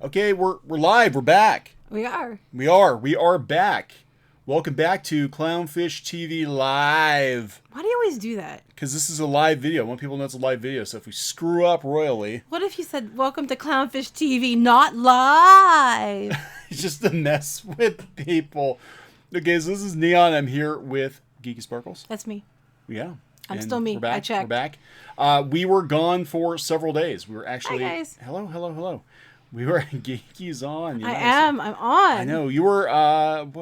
Okay, we're live. We're back. We are. We are back. Welcome back to Clownfish TV Live. Why do you always do that? Because this is a live video. I want people to know it's a live video. So if we screw up royally... What if you said, welcome to Clownfish TV, not live? It's just to mess with people. Okay, so this is Kneon. I'm here with Geeky Sparkles. That's me. Yeah. I'm still me. We're back. I checked. We're back. We were gone for several days. We were actually... Hi, guys. Hello. We were Geeky's on. I am. I'm on. I know. You were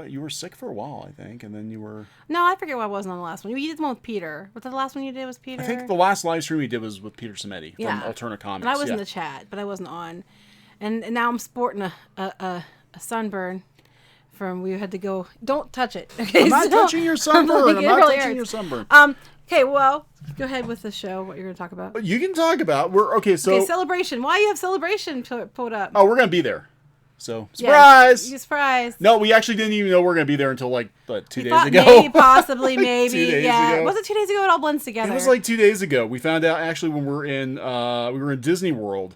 you were sick for a while, I think, and then you were... No, I forget what I wasn't on the last one. You did the one with Peter. Was that the last one you did was Peter? I think the last live stream we did was with Peter Samedi from Alternate Comics. And I was in the chat, but I wasn't on. And now I'm sporting a sunburn from we had to go... Don't touch it. Okay, I'm not touching your sunburn. I'm not touching your sunburn. Okay, well, go ahead with the show, what you're going to talk about. You can talk about... Okay, Celebration. Why you have Celebration pulled up? Oh, we're going to be there. So, surprise! Yeah, surprise. No, we actually didn't even know we were going to be there until, like, 2 days ago. Maybe, possibly, like maybe. 2 days ago. Was it 2 days ago? It all blends together. It was like 2 days ago. We found out, actually, when we were in Disney World.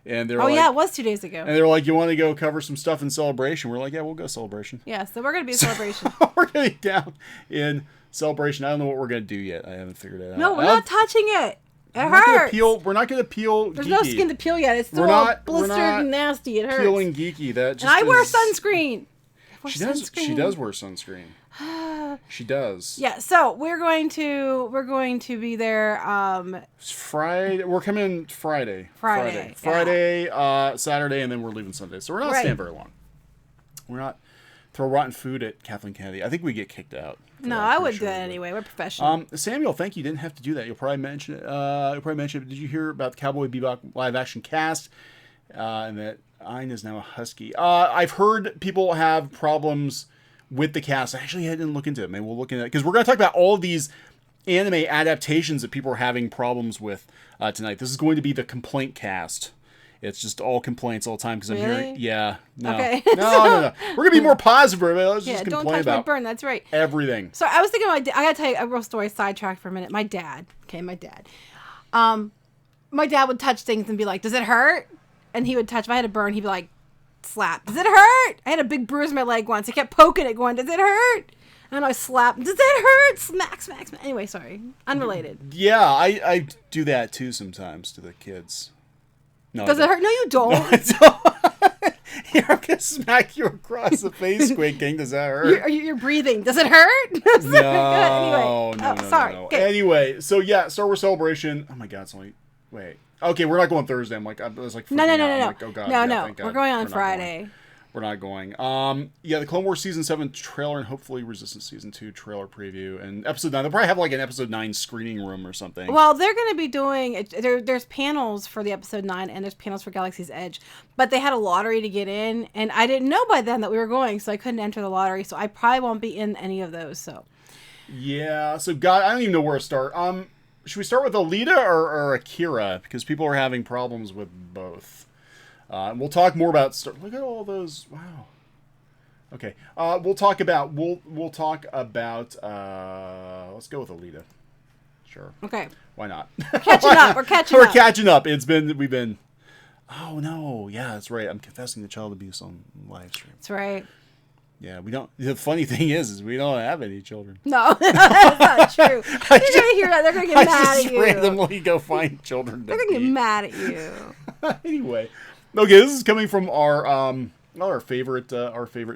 And they were it was 2 days ago. And they were like, you want to go cover some stuff in Celebration? We're like, yeah, we'll go Celebration. Yeah, so we're going to be in Celebration. We're going to be down in Celebration. I don't know what we're going to do yet. I haven't figured it out. No, we're not touching it. It hurts. We're not going to peel There's Geeky. no skin to peel yet. It's still all blistered and nasty. It hurts. Peeling Geeky. That just and I wear sunscreen. She does wear sunscreen. She does. Yeah, so we're going to be there Friday. We're coming Friday, Saturday, and then we're leaving Sunday. So we're not staying very long. We're not throw rotten food at Kathleen Kennedy. I think we get kicked out. No, I would do that anyway. We're professional. Samuel, thank you. You didn't have to do that. You'll probably mention it. Did you hear about the Cowboy Bebop live action cast? And that Ein is now a husky. I've heard people have problems with the cast. I actually didn't look into it. Maybe we'll look into it because we're going to talk about all of these anime adaptations that people are having problems with tonight. This is going to be the complaint cast. It's just all complaints all the time because I'm hearing. Yeah. No. Okay. No. We're going to be more positive. Let's just don't complain touch about my burn. That's right. Everything. So I was thinking, I got to tell you a real story, sidetracked for a minute. My dad. My dad would touch things and be like, does it hurt? And he would touch. If I had a burn, he'd be like, slap. Does it hurt? I had a big bruise on my leg once. I kept poking it going, does it hurt? And I slap. Does it hurt? Smack. Anyway, sorry. Unrelated. Yeah, I do that too sometimes to the kids. No, does it hurt? No, you don't. No, I don't. Here, I'm going to smack you across the face, Quake King. Does that hurt? You're breathing. Does it hurt? No. Sorry. No. Okay. Anyway, so yeah, Star Wars Celebration. Oh my God, it's only... Wait. Okay, we're not going Thursday. I was like... No. Like, oh God, No. We're going on Friday. We're not going. Yeah, the Clone Wars Season 7 trailer and hopefully Resistance Season 2 trailer preview. And Episode 9. They'll probably have like an Episode 9 screening room or something. Well, they're going to be doing... There's panels for the Episode 9 and there's panels for Galaxy's Edge. But they had a lottery to get in. And I didn't know by then that we were going, so I couldn't enter the lottery. So I probably won't be in any of those, so... Yeah, so God, I don't even know where to start. Should we start with Alita or Akira? Because people are having problems with both. We'll talk more about... Look at all those... Wow. Okay. We'll talk about... We'll talk about... let's go with Alita. Sure. Okay. Why not? We're catching up. We've been... Oh, no. Yeah, that's right. I'm confessing to child abuse on live stream. That's right. Yeah, we don't... The funny thing is we don't have any children. No, that's not true. They're going to hear that. They're going to get mad at you. I just randomly go find children. They're going to get mad at you. Anyway. Okay, this is coming from our favorite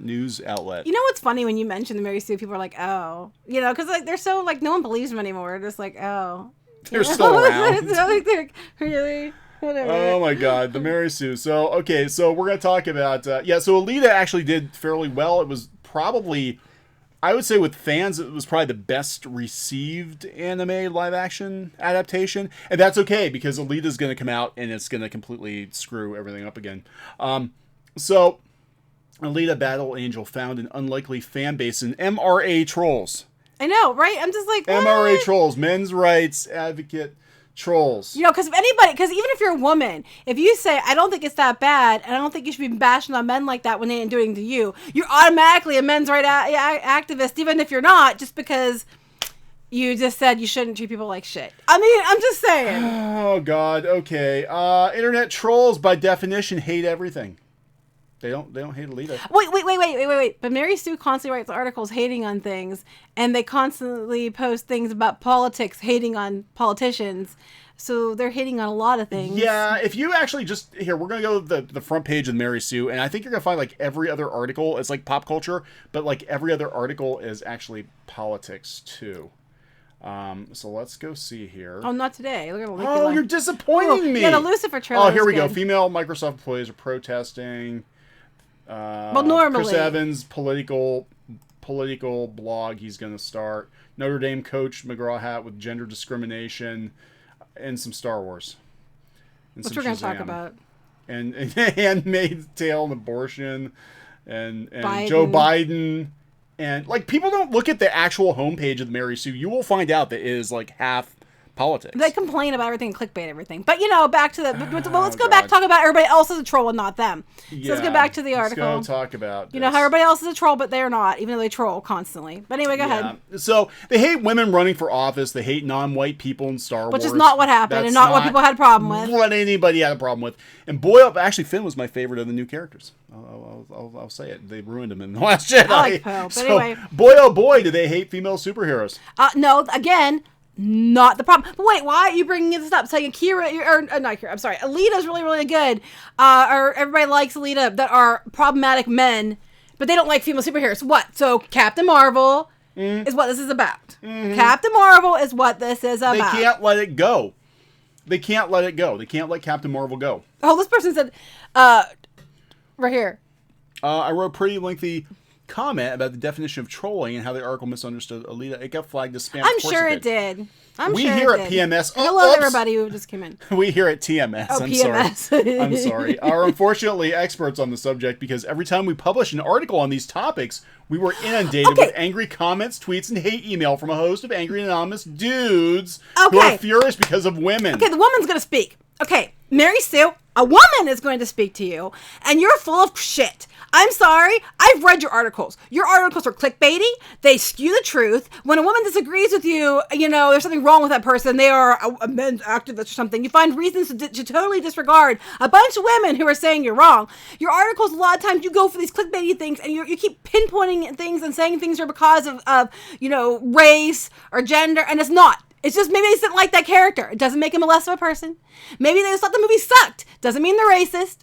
news outlet. You know what's funny when you mention the Mary Sue? People are like, "Oh," because like they're so like no one believes them anymore. They're just like, "Oh," they're still around. They're really whatever. Oh my God, the Mary Sue. So okay, so we're gonna talk about So Alita actually did fairly well. It was probably, I would say, with fans, it was probably the best received anime live action adaptation. And that's okay because Alita's going to come out and it's going to completely screw everything up again. So Alita Battle Angel found an unlikely fan base in MRA trolls. I know, right? I'm just like, what? MRA trolls, men's rights advocate trolls. Because even if you're a woman, if you say, I don't think it's that bad, and I don't think you should be bashing on men like that when they didn't do anything to you, you're automatically a men's rights activist, even if you're not, just because you just said you shouldn't treat people like shit. I mean, I'm just saying. Oh, God. Okay. Internet trolls, by definition, hate everything. They don't hate Alita. Wait. But Mary Sue constantly writes articles hating on things, and they constantly post things about politics, hating on politicians. So they're hating on a lot of things. Yeah, if you actually just... Here, we're going to go to the front page of Mary Sue, and I think you're going to find, like, every other article is, like, pop culture, but, like, every other article is actually politics, too. So let's go see here. Oh, not today. Look at the Oh, you're disappointing me. Yeah, the Lucifer trailer. Oh, here we good. go. Female Microsoft employees are protesting. Well, normally. Chris Evans, political blog he's going to start. Notre Dame coach McGraw-Hat with gender discrimination. And some Star Wars. And which some we're going to talk Shazam. about. And Handmaid's Tale and abortion. And Biden. Joe Biden. And, like, people don't look at the actual homepage of Mary Sue. You will find out that it is, like, half politics. They complain about everything and clickbait everything. But, back to the... Well, let's go back and talk about everybody else is a troll and not them. So let's get back to the article. Let's go talk about this. How everybody else is a troll, but they're not, even though they troll constantly. But anyway, go ahead. So, they hate women running for office. They hate non-white people in Star Wars. Which is not what happened. That's and not what people had a problem with. What anybody had a problem with. And boy, actually, Finn was my favorite of the new characters. I'll say it. They ruined him in The Last Jedi. I like Poe, but anyway. Boy, oh boy, do they hate female superheroes. No, again... Not the problem. But wait, why are you bringing this up? Saying Akira, not Akira, I'm sorry. Alita's really, really good. Or everybody likes Alita that are problematic men, but they don't like female superheroes. What? So Captain Marvel is what this is about. Mm-hmm. Captain Marvel is what this is about. They can't let it go. They can't let it go. They can't let Captain Marvel go. Oh, this person said, right here. I wrote a pretty lengthy comment about the definition of trolling and how the article misunderstood Alita. It got flagged as spam. I'm sure it did. We here at PMS. Hello, everybody who just came in. We here at TMS. Oh, I'm PMS. sorry. I'm sorry. Are unfortunately experts on the subject because every time we publish an article on these topics, we were inundated with angry comments, tweets, and hate email from a host of angry anonymous dudes who are furious because of women. Okay, the woman's going to speak. Okay, Mary Sue, a woman is going to speak to you, and you're full of shit. I'm sorry. I've read your articles. Your articles are clickbaity. They skew the truth. When a woman disagrees with you, there's something wrong with that person. They are a men's activist or something. You find reasons to totally disregard a bunch of women who are saying you're wrong. Your articles, a lot of times, you go for these clickbaity things, and you keep pinpointing things and saying things are because of race or gender, and it's not. It's just maybe they didn't like that character. It doesn't make him a less of a person. Maybe they just thought the movie sucked. Doesn't mean they're racist.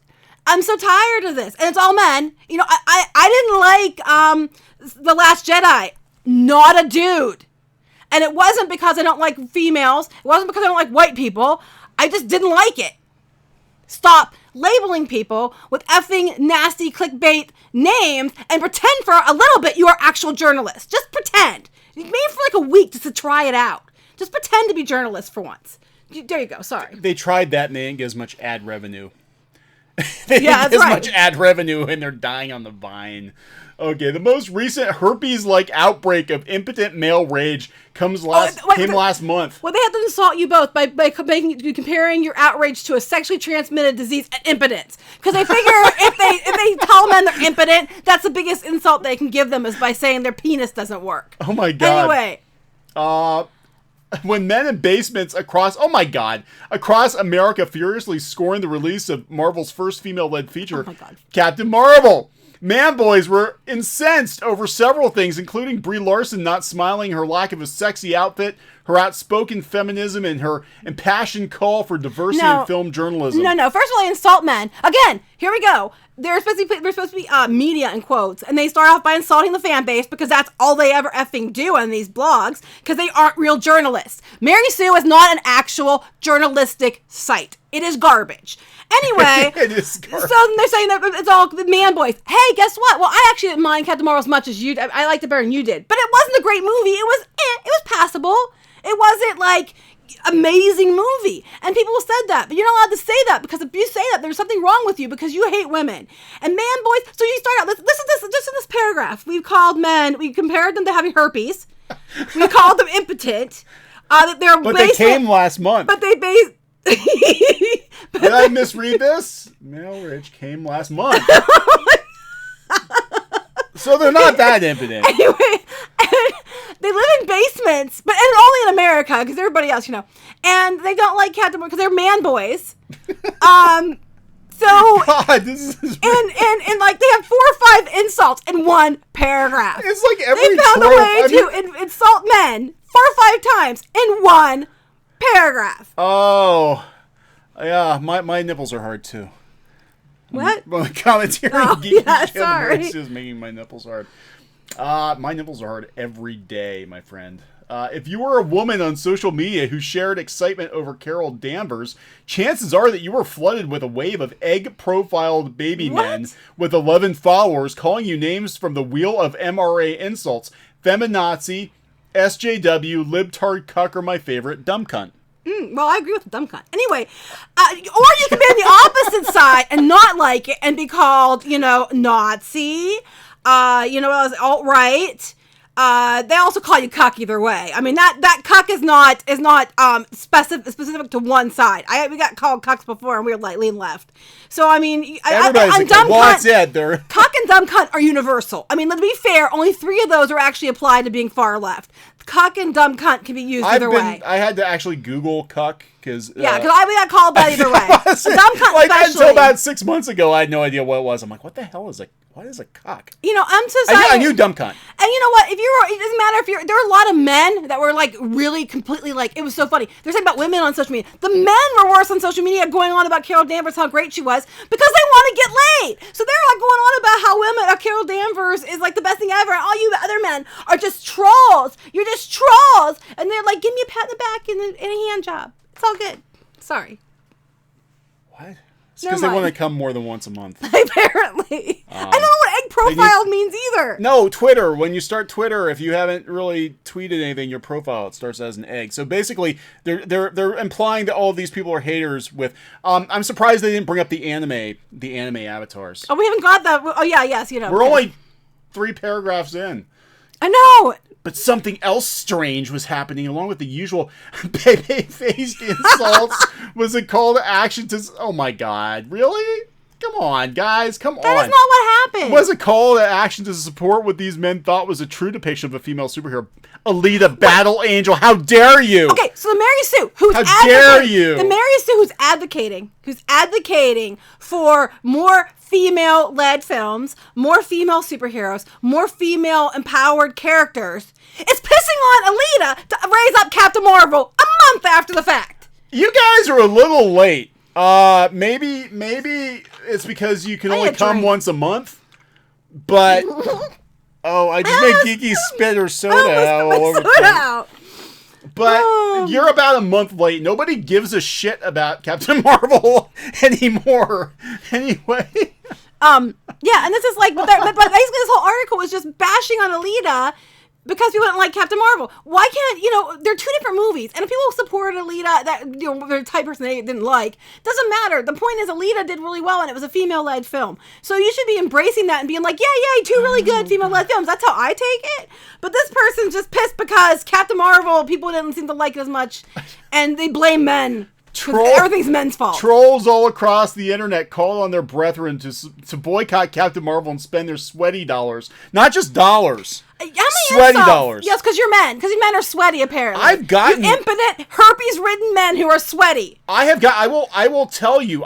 I'm so tired of this. And it's all men. I didn't like The Last Jedi. Not a dude. And it wasn't because I don't like females. It wasn't because I don't like white people. I just didn't like it. Stop labeling people with effing nasty clickbait names and pretend for a little bit you are actual journalists. Just pretend. Maybe for like a week just to try it out. Just pretend to be journalists for once. There you go. Sorry. They tried that and they didn't get as much ad revenue. They didn't get as much ad revenue and they're dying on the vine. Okay, the most recent herpes-like outbreak of impotent male rage came last month. Well, they have to insult you both by comparing your outrage to a sexually transmitted disease and impotence. Because they figure if they tell men they're impotent, that's the biggest insult they can give them is by saying their penis doesn't work. Oh my god. Anyway. When men in basements across America furiously scorned the release of Marvel's first female-led feature, Captain Marvel. Man boys were incensed over several things, including Brie Larson not smiling, her lack of a sexy outfit, her outspoken feminism, and her impassioned call for diversity in film journalism. No. First of all, they insult men. Again, here we go. They're supposed to be media in quotes, and they start off by insulting the fan base because that's all they ever effing do on these blogs because they aren't real journalists. Mary Sue is not an actual journalistic site. It is garbage. Anyway, it is garbage. So they're saying that it's all the man boys. Hey, guess what? Well, I actually didn't mind Captain Marvel as much as you did. I liked it better than you did. But it wasn't a great movie. It was passable. It wasn't like amazing movie. And people said that. But you're not allowed to say that because if you say that, there's something wrong with you because you hate women. And man boys, so you start out, listen to this, just in this paragraph. We compared them to having herpes. We called them impotent. They came last month. But they based... Did I misread this? Male rage came last month. So they're not that impotent. Anyway, they live in basements, but and only in America because everybody else, and they don't like Captain because they're man boys. So God, this is and like they have 4 or 5 insults in one paragraph. It's like every they found trope, a way to insult men 4 or 5 times in one paragraph. Oh, yeah, my nipples are hard too. What? Well, the commentary sorry. is making my nipples hard. My nipples are hard every day, my friend. If you were a woman on social media who shared excitement over Carol Danvers, chances are that you were flooded with a wave of egg-profiled baby men with 11 followers calling you names from the wheel of MRA insults. Feminazi, SJW, libtard, cuck are my favorite, dumb cunt. Well, I agree with the dumb cunt. Anyway, or you can be on the opposite side and not like it and be called, Nazi, alt-right. They also call you cuck either way. I mean, that cuck is not specific to one side. We got called cucks before and we were like lean left. So I mean, everybody's I'm dumb cunt. Cuck and dumb cunt are universal. I mean, let's be fair. Only 3 of those are actually applied to being far left. Cuck and dumb cunt can be used either way. I had to actually Google cuck because we got called that either way. Dumb cunt, like especially. until about 6 months ago, I had no idea what it was. I'm like, what the hell is what is a cuck? I'm so sorry. I knew dumb cunt. And you know what? It doesn't matter if there were a lot of men that were like really completely like, it was so funny. They're saying about women on social media. The men were worse on social media going on about Carol Danvers, how great she was, because they want to get laid. So they're like going on about how Carol Danvers is like the best thing ever, and all you other men are just trolls. You're just trolls. And they're like, give me a pat in the back and a hand job. It's all good. Sorry. What? It's because they want to come more than once a month. Apparently. I don't know what egg profile means either. No, Twitter. When you start Twitter, if you haven't really tweeted anything, your profile, it starts as an egg. So basically, they're implying that all of these people are haters with... I'm surprised they didn't bring up the anime avatars. Oh, we haven't got that. Oh, yeah, yes, We're only 3 paragraphs in. I know. But something else strange was happening along with the usual baby-faced insults. Was a call to action to... Oh my God, really? Come on, guys, come on. That is not what happened. Was a call to action to support what these men thought was a true depiction of a female superhero. Alita, Battle Angel, how dare you? Okay, so the Mary Sue, who's the Mary Sue who's advocating for more female-led films, more female superheroes, more female-empowered characters, is pissing on Alita to raise up Captain Marvel a month after the fact. You guys are a little late. Maybe it's because you can only come once a month, but... Oh, I just made Geeky spit her soda all over the place. But you're about a month late. Nobody gives a shit about Captain Marvel anymore. Anyway. Yeah, and this is like, but basically this whole article was just bashing on Alita because people didn't like Captain Marvel. Why can't, they're 2 different movies. And if people support Alita, that, they're the type of person they didn't like, doesn't matter. The point is Alita did really well and it was a female-led film. So you should be embracing that and being like, yay, 2 really good female-led films. That's how I take it. But this person's just pissed because Captain Marvel, people didn't seem to like it as much. And they blame men. Everything's men's fault. Trolls all across the internet call on their brethren to boycott Captain Marvel and spend their sweaty dollars. Not just dollars. Sweaty dollars. Yes, because you're men. Because men are sweaty, apparently. I've gotten... You impotent, herpes-ridden men who are sweaty. I will tell you.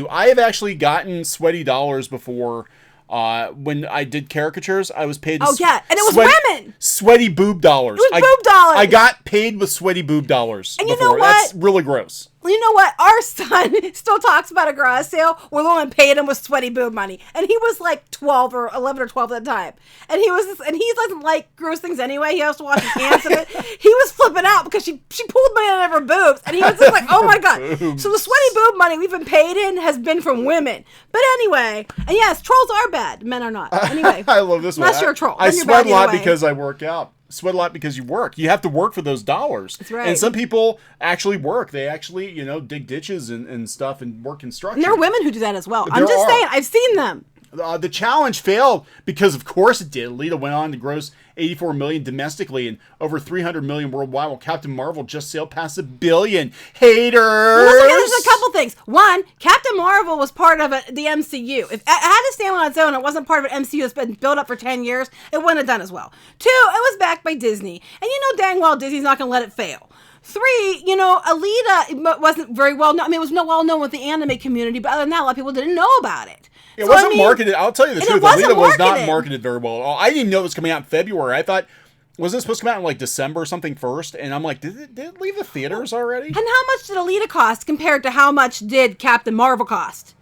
I have actually gotten sweaty dollars before... when I did caricatures, I was paid... Oh, yeah, and it was women! Sweaty boob dollars. It was boob dollars! I got paid with sweaty boob dollars and before. You know what? That's really gross. You know what? Our son still talks about a garage sale where the woman paid him with sweaty boob money. And he was like 12 or 11 or 12 at the time. And he doesn't like gross things anyway. He has to wash his hands in it. He was flipping out because she pulled money out of her boobs. And he was just like, oh my God. So the sweaty boob money we've been paid in has been from women. But anyway, and yes, trolls are bad. Men are not. Anyway. I love this one. Unless you're a troll. I sweat a lot because I work out. Sweat a lot because you work. You have to work for those dollars. That's right. And some people actually work. They actually, dig ditches and stuff and work construction. And there are women who do that as well. I'm just saying, I've seen them. The challenge failed because, of course, it did. Alita went on to gross $84 million domestically and over $300 million worldwide, while Captain Marvel just sailed past $1 billion. Haters! Well, there's a couple things. One, Captain Marvel was part of the MCU. If it had to stand on its own, it wasn't part of an MCU that's been built up for 10 years, it wouldn't have done as well. 2, it was backed by Disney. And you know dang well Disney's not going to let it fail. 3, you know, Alita wasn't very well known. I mean, it was well known with the anime community, but other than that, a lot of people didn't know about it. It wasn't marketed. I'll tell you the truth. Alita was not marketed very well at all. I didn't even know it was coming out in February. I thought, wasn't it supposed to come out in like December or something first? And I'm like, did it leave the theaters already? And how much did Alita cost compared to how much did Captain Marvel cost?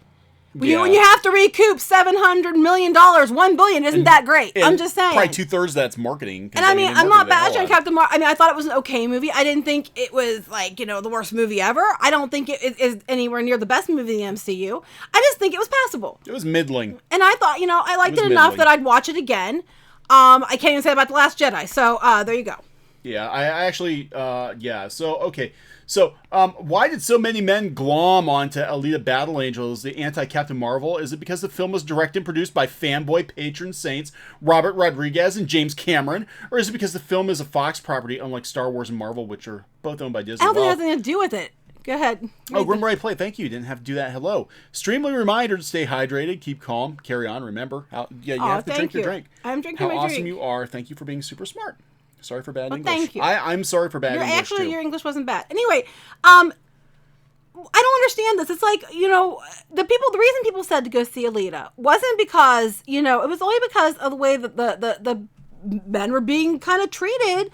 When you have to recoup $700 million, $1 billion isn't that great. I'm just saying. Probably 2/3 of that's marketing. And I mean, I'm not bashing on Captain Marvel. I mean, I thought it was an okay movie. I didn't think it was like, you know, the worst movie ever. I don't think it is anywhere near the best movie in the MCU. I just think it was passable. It was middling. And I thought, you know, I liked it enough that I'd watch it again. I can't even say about The Last Jedi. So there you go. Yeah, I actually, yeah. So, okay. So, why did so many men glom onto Alita Battle Angel as the anti-Captain Marvel? Is it because the film was directed and produced by fanboy patron saints Robert Rodriguez and James Cameron? Or is it because the film is a Fox property, unlike Star Wars and Marvel, which are both owned by Disney? I don't think it has anything to do with it. Go ahead. Oh, Grimray Play, thank you. You didn't have to do that. Hello. Streamly reminder to stay hydrated, keep calm, carry on. Remember, you have to drink your drink. I'm drinking my drink. How awesome you are. Thank you for being super smart. Sorry for bad English. Thank you. I'm sorry for bad English, actually, too. Your English wasn't bad. Anyway, I don't understand this. It's like, you know, the reason people said to go see Alita wasn't because, you know, it was only because of the way that the men were being kind of treated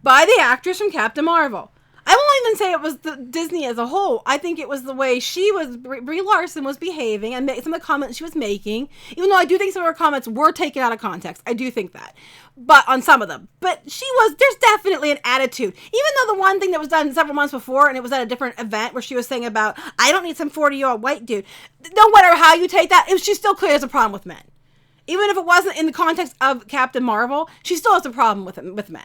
by the actress from Captain Marvel. I won't even say it was the Disney as a whole. I think it was the way Brie Larson was behaving and some of the comments she was making, even though I do think some of her comments were taken out of context. I do think that. But on some of them. But there's definitely an attitude. Even though the one thing that was done several months before, and it was at a different event where she was saying about, I don't need some 40-year-old white dude. No matter how you take that, she still clearly has a problem with men. Even if it wasn't in the context of Captain Marvel, she still has a problem with men.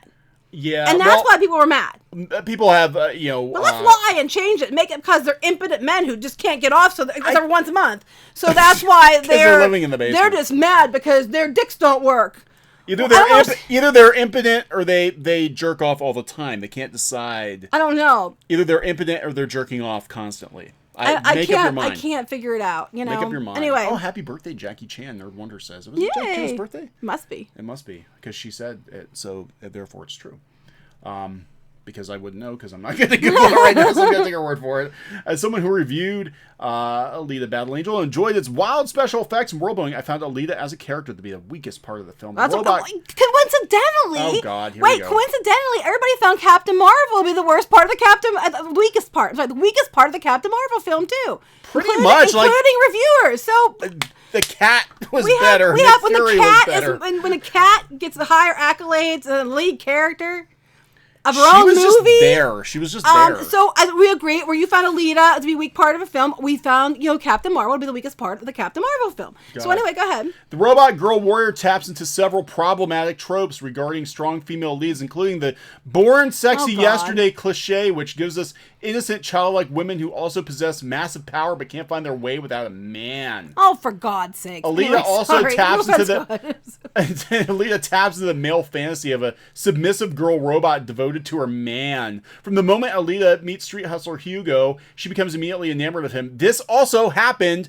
Yeah, and that's why people were mad. People have, you know... But let's lie and change it. Make it because they're impotent men who just can't get off every once a month. So that's why they're living in the basement. They're just mad because their dicks don't work. Either they're impotent or they jerk off all the time. They can't decide. I don't know. Either they're impotent or they're jerking off constantly. Make up your mind. I can't figure it out. You know. Make up your mind. Anyway. Oh, happy birthday, Jackie Chan. Nerd Wonder says. Was it Jackie Chan's birthday? Must be. It must be because she said it. So therefore, it's true. Because I wouldn't know because I'm not going to Google it right now, so I'm going to take her word for it. As someone who reviewed Alita Battle Angel and enjoyed its wild special effects and world building, I found Alita as a character to be the weakest part of the film. Coincidentally, oh God, here we go. Coincidentally, everybody found Captain Marvel to be the worst part of the weakest part. Sorry, the weakest part of the Captain Marvel film too. Pretty much, including reviewers. So the cat was better. When a cat gets the higher accolades than the lead character of her own movie. She was just there. So we agree. Where you found Alita to be a weak part of a film, we found Captain Marvel to be the weakest part of the Captain Marvel film. So anyway, go ahead. The robot girl warrior taps into several problematic tropes regarding strong female leads, including the born sexy yesterday cliche, which gives us innocent childlike women who also possess massive power but can't find their way without a man. Oh, for God's sake! Alita Alita taps into the male fantasy of a submissive girl robot devoted to her man. From the moment Alita meets street hustler Hugo, she becomes immediately enamored of him. This also happened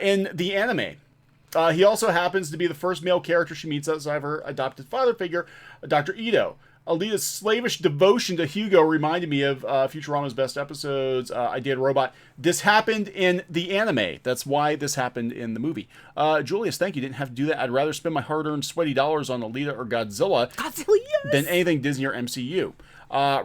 in the anime. He also happens to be the first male character she meets outside of her adopted father figure, Dr. Ito. Alita's slavish devotion to Hugo reminded me of Futurama's best episodes, I Did Robot. This happened in the anime. That's why this happened in the movie. Julius, thank you. Didn't have to do that. I'd rather spend my hard-earned sweaty dollars on Alita or Godzilla than anything Disney or MCU.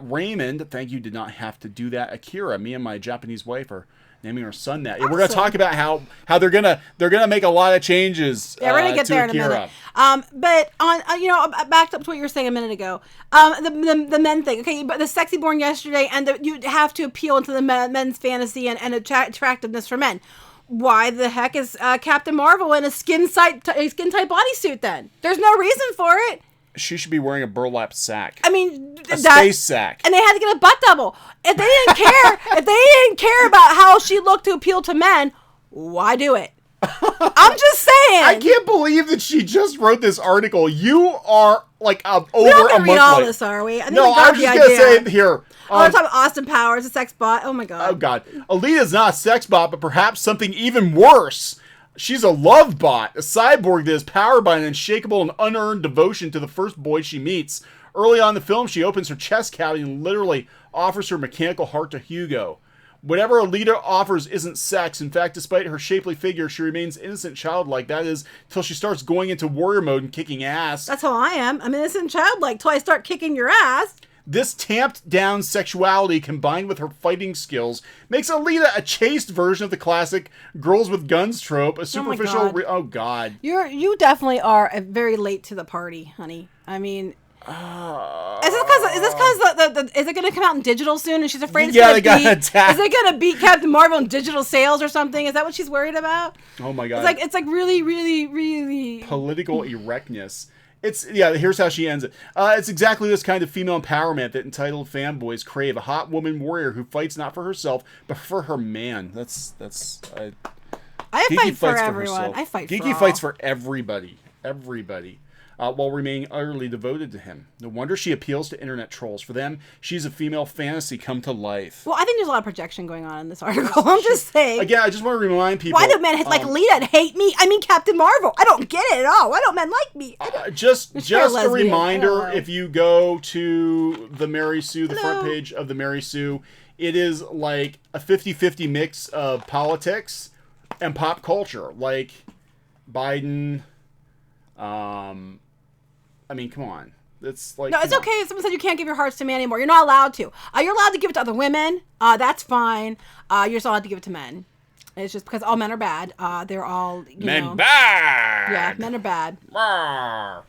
Raymond, thank you. Did not have to do that. Akira, me and my Japanese wife are naming our son that. Awesome. We're going to talk about how they're gonna make a lot of changes. Yeah, we're gonna get there Akira. In a minute. But on back up to what you were saying a minute ago. The men thing. Okay, but the sexy born yesterday, and you have to appeal into the men's fantasy and attractiveness for men. Why the heck is Captain Marvel in a skin tight bodysuit? Then there's no reason for it. She should be wearing a burlap sack. I mean, space sack. And they had to get a butt double. If they didn't care, about how she looked to appeal to men, why do it? I'm just saying. I can't believe that she just wrote this article. You are like over a month. We're not gonna read all this, are we? I'm just gonna say here. I'm talking about Austin Powers, a sex bot. Oh my God. Oh God. Alita's not a sex bot, but perhaps something even worse. She's a love bot, a cyborg that is powered by an unshakable and unearned devotion to the first boy she meets. Early on in the film, she opens her chest cavity and literally offers her mechanical heart to Hugo. Whatever Alita offers isn't sex. In fact, despite her shapely figure, she remains innocent childlike. That is, till she starts going into warrior mode and kicking ass. That's how I am. I'm innocent childlike till I start kicking your ass. This tamped down sexuality combined with her fighting skills makes Alita a chaste version of the classic girls with guns trope, a superficial... Oh, God. You definitely are very late to the party, honey. I mean... is this because is it going to come out in digital soon and she's afraid it's going to beat... Is it going to beat Captain Marvel in digital sales or something? Is that what she's worried about? Oh, my God. It's like really, really, really... Political erectness. Here's how she ends it. It's exactly this kind of female empowerment that entitled fanboys crave. A hot woman warrior who fights not for herself, but for her man. I fight for everyone. I fight for Geeky fights for everybody. Everybody. While remaining utterly devoted to him. No wonder she appeals to internet trolls. For them, she's a female fantasy come to life. Well, I think there's a lot of projection going on in this article. I'm just saying. Again, I just want to remind people. Why do men like Alita hate me? I mean, Captain Marvel. I don't get it at all. Why don't men like me? Just a reminder, if you go to the Mary Sue, the front page of the Mary Sue, it is like a 50-50 mix of politics and pop culture. Like Biden... I mean, come on. It's like... No, it's okay if someone said you can't give your hearts to me anymore. You're not allowed to. You're allowed to give it to other women. That's fine. You're just allowed to give it to men. It's just because all men are bad. They're all, men bad! Yeah, men are bad.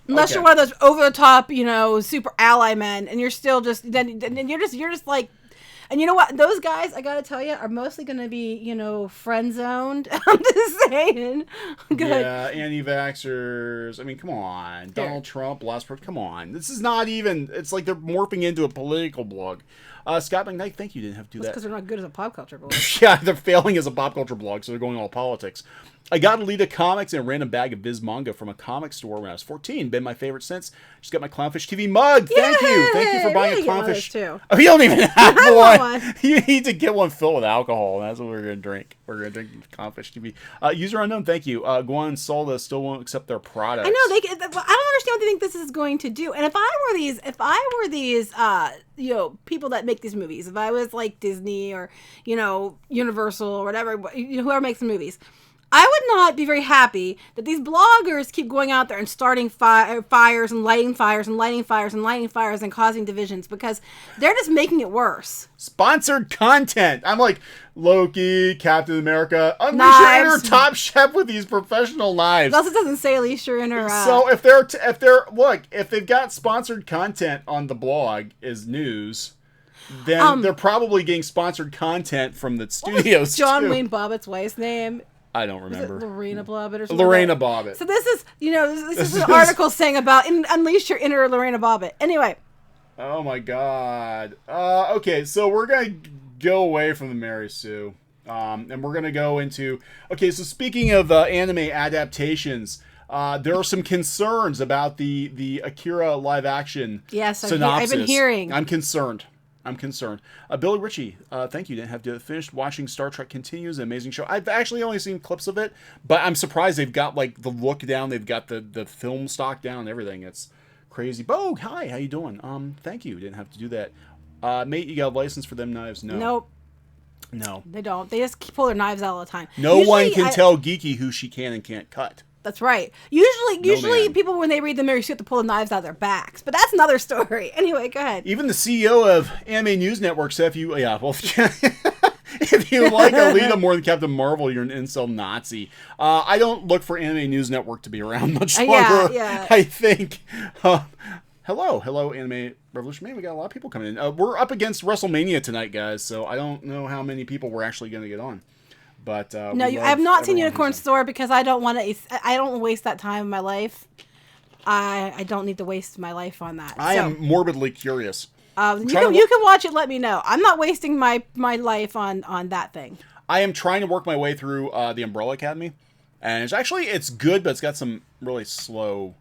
Unless you're one of those over-the-top, super ally men, and you're still just... Then you're just like... And you know what? Those guys, I gotta tell you, are mostly gonna be, friend-zoned. I'm just saying. Good. Yeah, anti-vaxxers. I mean, come on. Donald Trump, come on. This is not even... It's like they're morphing into a political blog. Scott McKnight, thank you. Didn't have to do that. That's because they're not good as a pop culture blog. Yeah, they're failing as a pop culture blog, so they're going all politics. I got Alita comics and a random bag of Viz manga from a comic store when I was 14. Been my favorite since. Just got my Clownfish TV mug. Thank you for buying a Clownfish. Too. Oh, you don't even have one. You need to get one filled with alcohol, and that's what we're going to drink. We're going to drink Clownfish TV. User unknown, thank you. Guan and Solda still won't accept their products. I know. I don't understand what they think this is going to do. And if I were these people that make these movies, if I was like Disney or, Universal or whatever, whoever makes the movies, I would not be very happy that these bloggers keep going out there and starting fires and lighting fires and lighting fires and lighting fires and causing divisions, because they're just making it worse. Sponsored content. I'm like, Loki, Captain America, unleash your inner Top Chef with these professional knives. It also doesn't say unleash your inner... So if they've got sponsored content on the blog as news... Then they're probably getting sponsored content from the studios. John Wayne Bobbitt's wife's name. I don't remember. Is it Lorena Bobbitt or something? Lorena Bobbitt. So this is, this is an article saying about unleash your inner Lorena Bobbitt. Anyway. Oh my God. Okay, so we're gonna go away from the Mary Sue, and we're gonna go into. Okay, so speaking of anime adaptations. There are some concerns about the Akira live action synopsis. I've been hearing. I'm concerned. Billy Ritchie, thank you. Didn't have to finish watching Star Trek Continues, an amazing show. I've actually only seen clips of it, but I'm surprised they've got like the look down. They've got the film stock down and everything. It's crazy. Bo, hi, how you doing? Thank you. Didn't have to do that. Mate, you got a license for them knives? No. Nope. No. They don't. They just pull their knives out all the time. No one can tell Geeky who she can and can't cut. That's right. Usually people, when they read the Mary Sue, have to pull the knives out of their backs. But that's another story. Anyway, go ahead. Even the CEO of Anime News Network said if you like Alita more than Captain Marvel, you're an incel Nazi. I don't look for Anime News Network to be around much longer. Yeah. I think. Hello, Anime Revolution. Man, we got a lot of people coming in. We're up against WrestleMania tonight, guys, so I don't know how many people we're actually going to get on. But no, I have not seen Unicorn Store because I don't want to. I don't waste that time in my life. I don't need to waste my life on that. I am morbidly curious. You can watch it. Let me know. I'm not wasting my life on that thing. I am trying to work my way through the Umbrella Academy, and it's good, but it's got some really slow.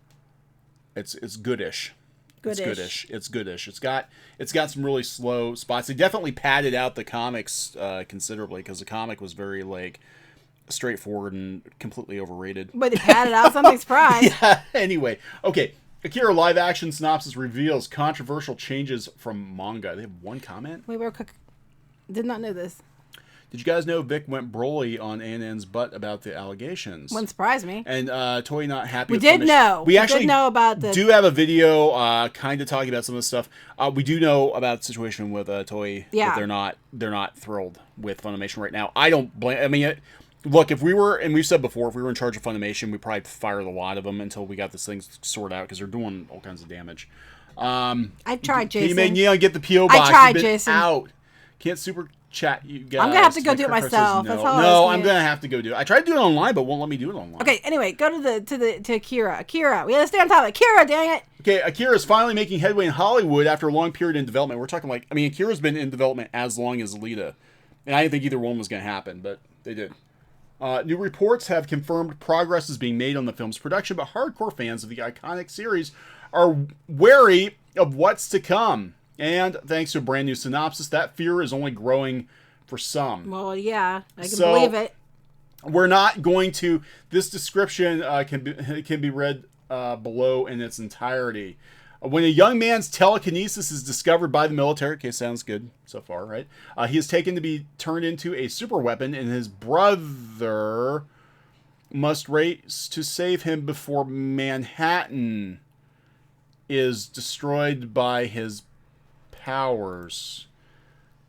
It's goodish. It's goodish. It's got some really slow spots. They definitely padded out the comics considerably because the comic was very like straightforward and completely overrated. But they padded out something surprise. Yeah. Anyway, okay. Akira live action synopsis reveals controversial changes from manga. They have one comment. Wait, real quick. Did not know this. Did you guys know Vic went Broly on ANN's butt about the allegations? Wouldn't surprise me. And Toei not happy. We did know. We actually did know about this. Do have a video kind of talking about some of the stuff. We do know about the situation with Toei. Yeah. That they're not thrilled with Funimation right now. I don't blame. I mean, look, if we were, and we've said before, if we were in charge of Funimation, we'd probably fire a lot of them until we got this thing sorted out because they're doing all kinds of damage. I tried, Jason. You made Neon get the PO box. I tried, You've been Jason. Out. Can't super chat you guys. I'm gonna have to go do it myself. No, That's all no, I'm gonna have to go do it. I tried to do it online, but won't let me do it online. Okay, anyway, go to Akira. Akira, we gotta stay on top of Akira. Dang it. Okay, Akira is finally making headway in Hollywood after a long period in development. We're talking like, I mean, Akira's been in development as long as Alita, and I didn't think either one was gonna happen, but they did. New reports have confirmed progress is being made on the film's production, but hardcore fans of the iconic series are wary of what's to come. And thanks to a brand new synopsis, that fear is only growing for some. Well, yeah, I can believe it. We're not going to. This description can be read below in its entirety. When a young man's telekinesis is discovered by the military, okay, sounds good so far, right? He is taken to be turned into a super weapon, and his brother must race to save him before Manhattan is destroyed by his powers.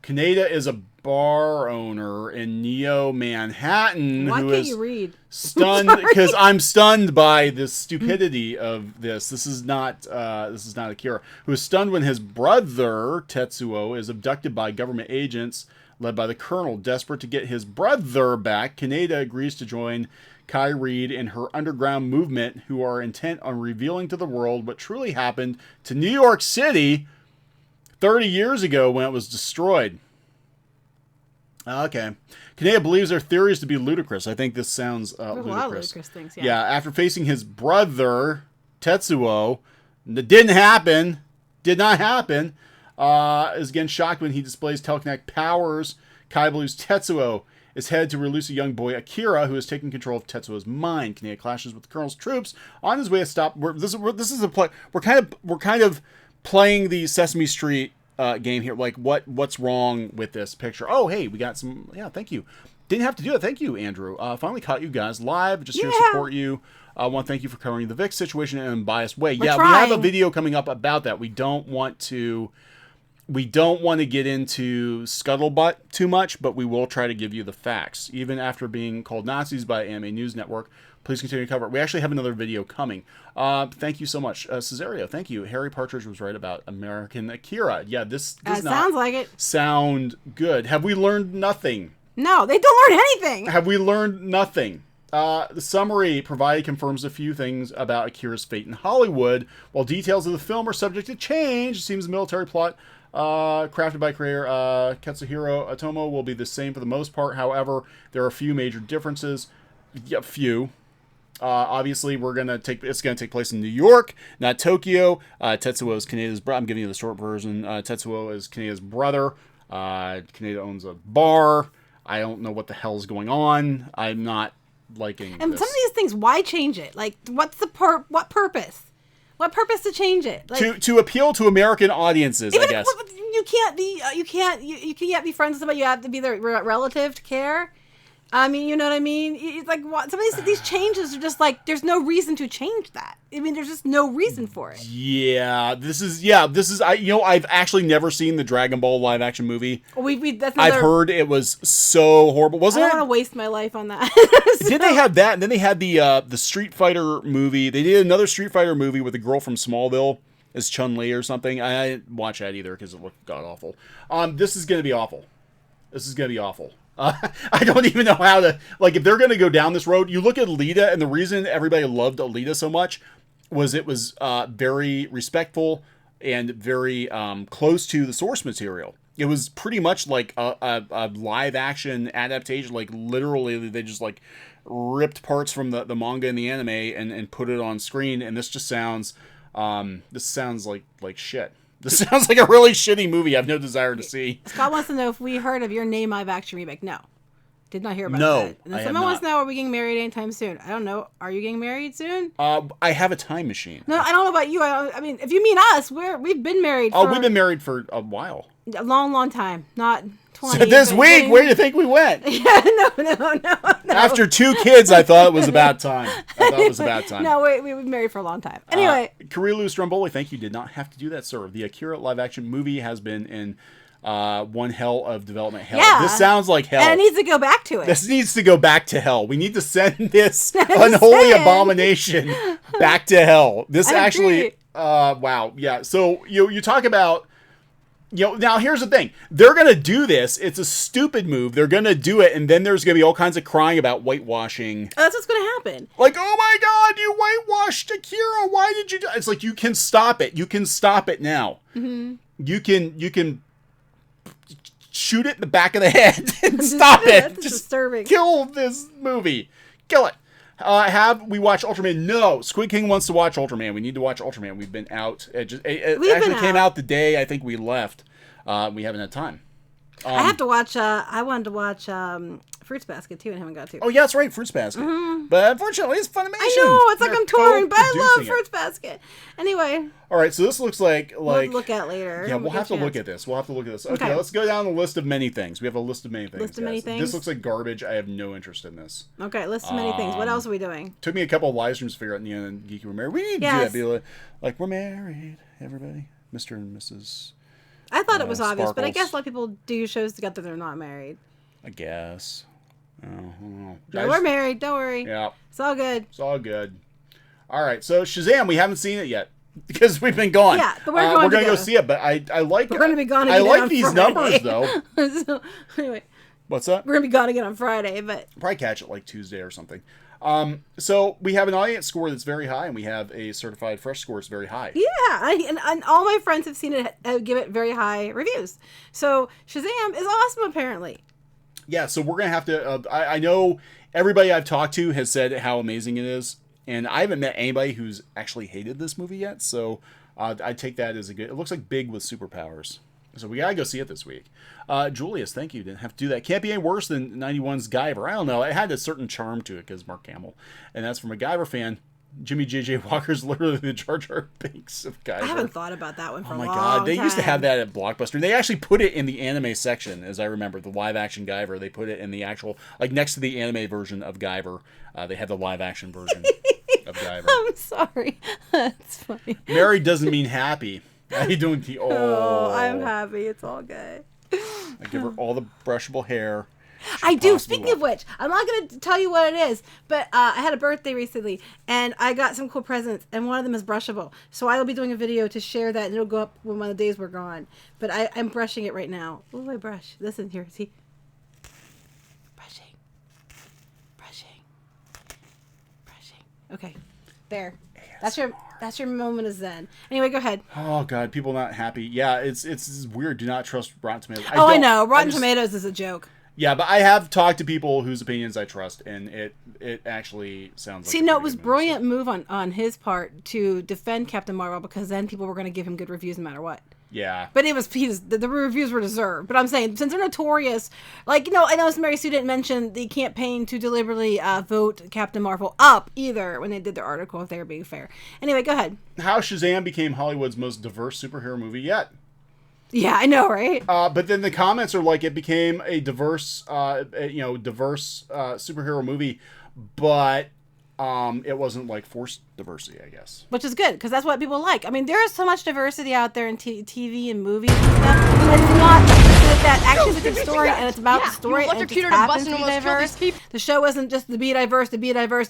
Kaneda is a bar owner in Neo Manhattan. Why who can't is you read? Stunned because I'm stunned by the stupidity of this. This is not Akira, who is stunned when his brother Tetsuo is abducted by government agents led by the colonel. Desperate to get his brother back, Kaneda agrees to join Kai Reed and her underground movement, who are intent on revealing to the world what truly happened to New York City 30 years ago when it was destroyed. Okay. Kaneda believes their theories to be ludicrous. I think this sounds ludicrous. A lot of ludicrous things, yeah. Yeah, after facing his brother, Tetsuo, that did not happen, is again shocked when he displays telekinetic powers. Kai believes Tetsuo is headed to release a young boy, Akira, who is taking control of Tetsuo's mind. Kaneda clashes with the colonel's troops on his way to stop. This is a play. We're kind of playing the Sesame Street game here. Like, what's wrong with this picture? Oh, hey, we got some. Yeah, thank you. Didn't have to do it. Thank you, Andrew. Finally caught you guys live. Just here to support you. I want to thank you for covering the Vic situation in an unbiased way. We're yeah, trying. we have a video coming up about that. We don't want to get into scuttlebutt too much, but we will try to give you the facts. Even after being called Nazis by Anime News Network, please continue to cover it. We actually have another video coming. Thank you so much. Cesario, thank you. Harry Partridge was right about American Akira. Yeah, this does not sounds like it. Sound good. Have we learned nothing? No, they don't learn anything. Have we learned nothing? The summary provided confirms a few things about Akira's fate in Hollywood. While details of the film are subject to change, it seems the military plot crafted by creator Katsuhiro Otomo will be the same for the most part. However, there are a few major differences. Yeah, few. Obviously, it's gonna take place in New York, not Tokyo. Tetsuo is Kaneda's brother. I'm giving you the short version. Tetsuo is Kaneda's brother. Kaneda owns a bar. I don't know what the hell is going on. I'm not liking And this. some of these things, why change it? Like, what's the what purpose? What purpose to change it? Like, to appeal to American audiences, I guess. You can't be you can't be friends with somebody. You have to be their relative to care. I mean, you know what I mean? It's like some of these changes are just like there's no reason to change that. I mean, there's just no reason for it. Yeah, this is I've actually never seen the Dragon Ball live action movie. I've heard it was so horrible. Wasn't it? I don't want to waste my life on that. So. Did they have that? And then they had the Street Fighter movie. They did another Street Fighter movie with a girl from Smallville as Chun-Li or something. I didn't watch that either because it looked god awful. This is gonna be awful. I don't even know how to, like, if they're going to go down this road. You look at Alita, and the reason everybody loved Alita so much was it was very respectful and very close to the source material. It was pretty much like a live action adaptation. Like, literally, they just, like, ripped parts from the manga and the anime and put it on screen. And this just sounds, like shit. This sounds like a really shitty movie I have no desire to see. Scott wants to know if we heard of your name live action remake. No. Did not hear about No, that. And I then have someone wants to not. know, are we getting married anytime soon? I don't know. Are you getting married soon? I have a time machine. No, I don't know about you. I mean, if you mean us, we've been married for We've been married for a while. a long, long time. Not 20. So this week, where do you think we went? Yeah, no. After 2 kids, I thought it was about time. No, we've been married for a long time. Anyway. Kirilu Stromboli, thank you. Did not have to do that, sir. The Akira live-action movie has been in one hell of development hell. Yeah. This sounds like hell. And it needs to go back to it. This needs to go back to hell. We need to send this unholy abomination back to hell. This I actually, agree. wow, yeah. So you talk about, now here's the thing. They're gonna do this. It's a stupid move. They're gonna do it, and then there's gonna be all kinds of crying about whitewashing. That's what's going to happen. Like, oh my God, you whitewashed Akira. Why did you do? It's like, you can stop it. You can stop it now. Mm-hmm. You can shoot it in the back of the head and stop it. That's Just disturbing. kill this movie. Kill it. Have we watched Ultraman? No. Squid King wants to watch Ultraman. We need to watch Ultraman. We've been out. It actually came out the day I think we left. We haven't had time. I have to watch. I wanted to watch Fruits Basket too, and haven't got to. Oh yeah, that's right, Fruits Basket. Mm-hmm. But unfortunately, it's Funimation. I know. It's like They're I'm touring, but I love co-producing it. Fruits Basket. Anyway, All right, so this looks like we'll look at later. Yeah, we'll have to look at this. Okay, let's go down the list of many things. We have a list of many things. List of many things? This looks like garbage. I have no interest in this. Okay, list of many things. What else are we doing? Took me a couple of live streams to figure out Kneon and Geeky were married. We need to do that. Be like, we're married, everybody. Mr. and Mrs. I thought it was obvious, but I Sparkles. guess a lot of people do shows together they're not married. I guess. Oh, I don't know. No, we're married. Don't worry. Yeah. It's all good. It's all good. All right, so Shazam, we haven't seen it yet because we've been gone. Yeah, but we're going to to go go. see it. But I like. We're going to be gone I again like on these Friday. numbers though. So, anyway, What's that? we're going to be gone again on Friday, but Probably catch it like Tuesday or something. So we have an audience score that's very high, and we have a certified fresh score that's very high. yeah, and all my friends have seen it give it very high reviews. So Shazam is awesome, apparently. Yeah, so we're gonna have to. I know everybody I've talked to has said how amazing it is, and I haven't met anybody who's actually hated this movie yet. So I take that as a good. It looks like Big with superpowers. So we gotta go see it this week. Julius, thank you. Didn't have to do that. Can't be any worse than 91's Guyver. I don't know. It had a certain charm to it because Mark Hamill, and that's from a Guyver fan. Jimmy J.J. Walker's literally the Jar Jar Binks of Guyver. I haven't thought about that one for a long time. Oh my God, they used to have that at Blockbuster. They actually put it in the anime section, as I remember, the live action Guyver. They put it in the actual, like next to the anime version of Guyver. They had the live action version of Guyver. I'm sorry. That's funny. Married doesn't mean happy. How you doing, T? Oh, I'm happy. It's all good. I give her all the brushable hair. I do. possibly Speaking will. of which, I'm not going to tell you what it is, but I had a birthday recently, and I got some cool presents, and one of them is brushable. So I will be doing a video to share that, and it'll go up when one of the days we're gone. But I'm brushing it right now. Oh, I brush. Listen here. See? Brushing. Okay. There. That's your moment of zen. Anyway, go ahead. Oh God, people not happy. Yeah, it's weird. Do not trust Rotten Tomatoes. I know. Rotten Tomatoes is a joke. Yeah, but I have talked to people whose opinions I trust, and it actually sounds like. See, no, it was a brilliant move on his part to defend Captain Marvel, because then people were going to give him good reviews no matter what. Yeah. But the reviews were deserved. But I'm saying, since they're notorious, like, I know Mary Sue didn't mention the campaign to deliberately vote Captain Marvel up either when they did their article, if they were being fair. Anyway, go aheher. How Shazam became Hollywood's most diverse superhero movie yet. Yeah, I know, right? But then the comments are like, it became a diverse superhero movie, but it wasn't like forced diversity, I guess. Which is good, because that's what people like. I mean, there is so much diversity out there in TV and movies and stuff. And it's not that actually is a good story, and it's about the story, and it just happens to be diverse. The show isn't just to be diverse, to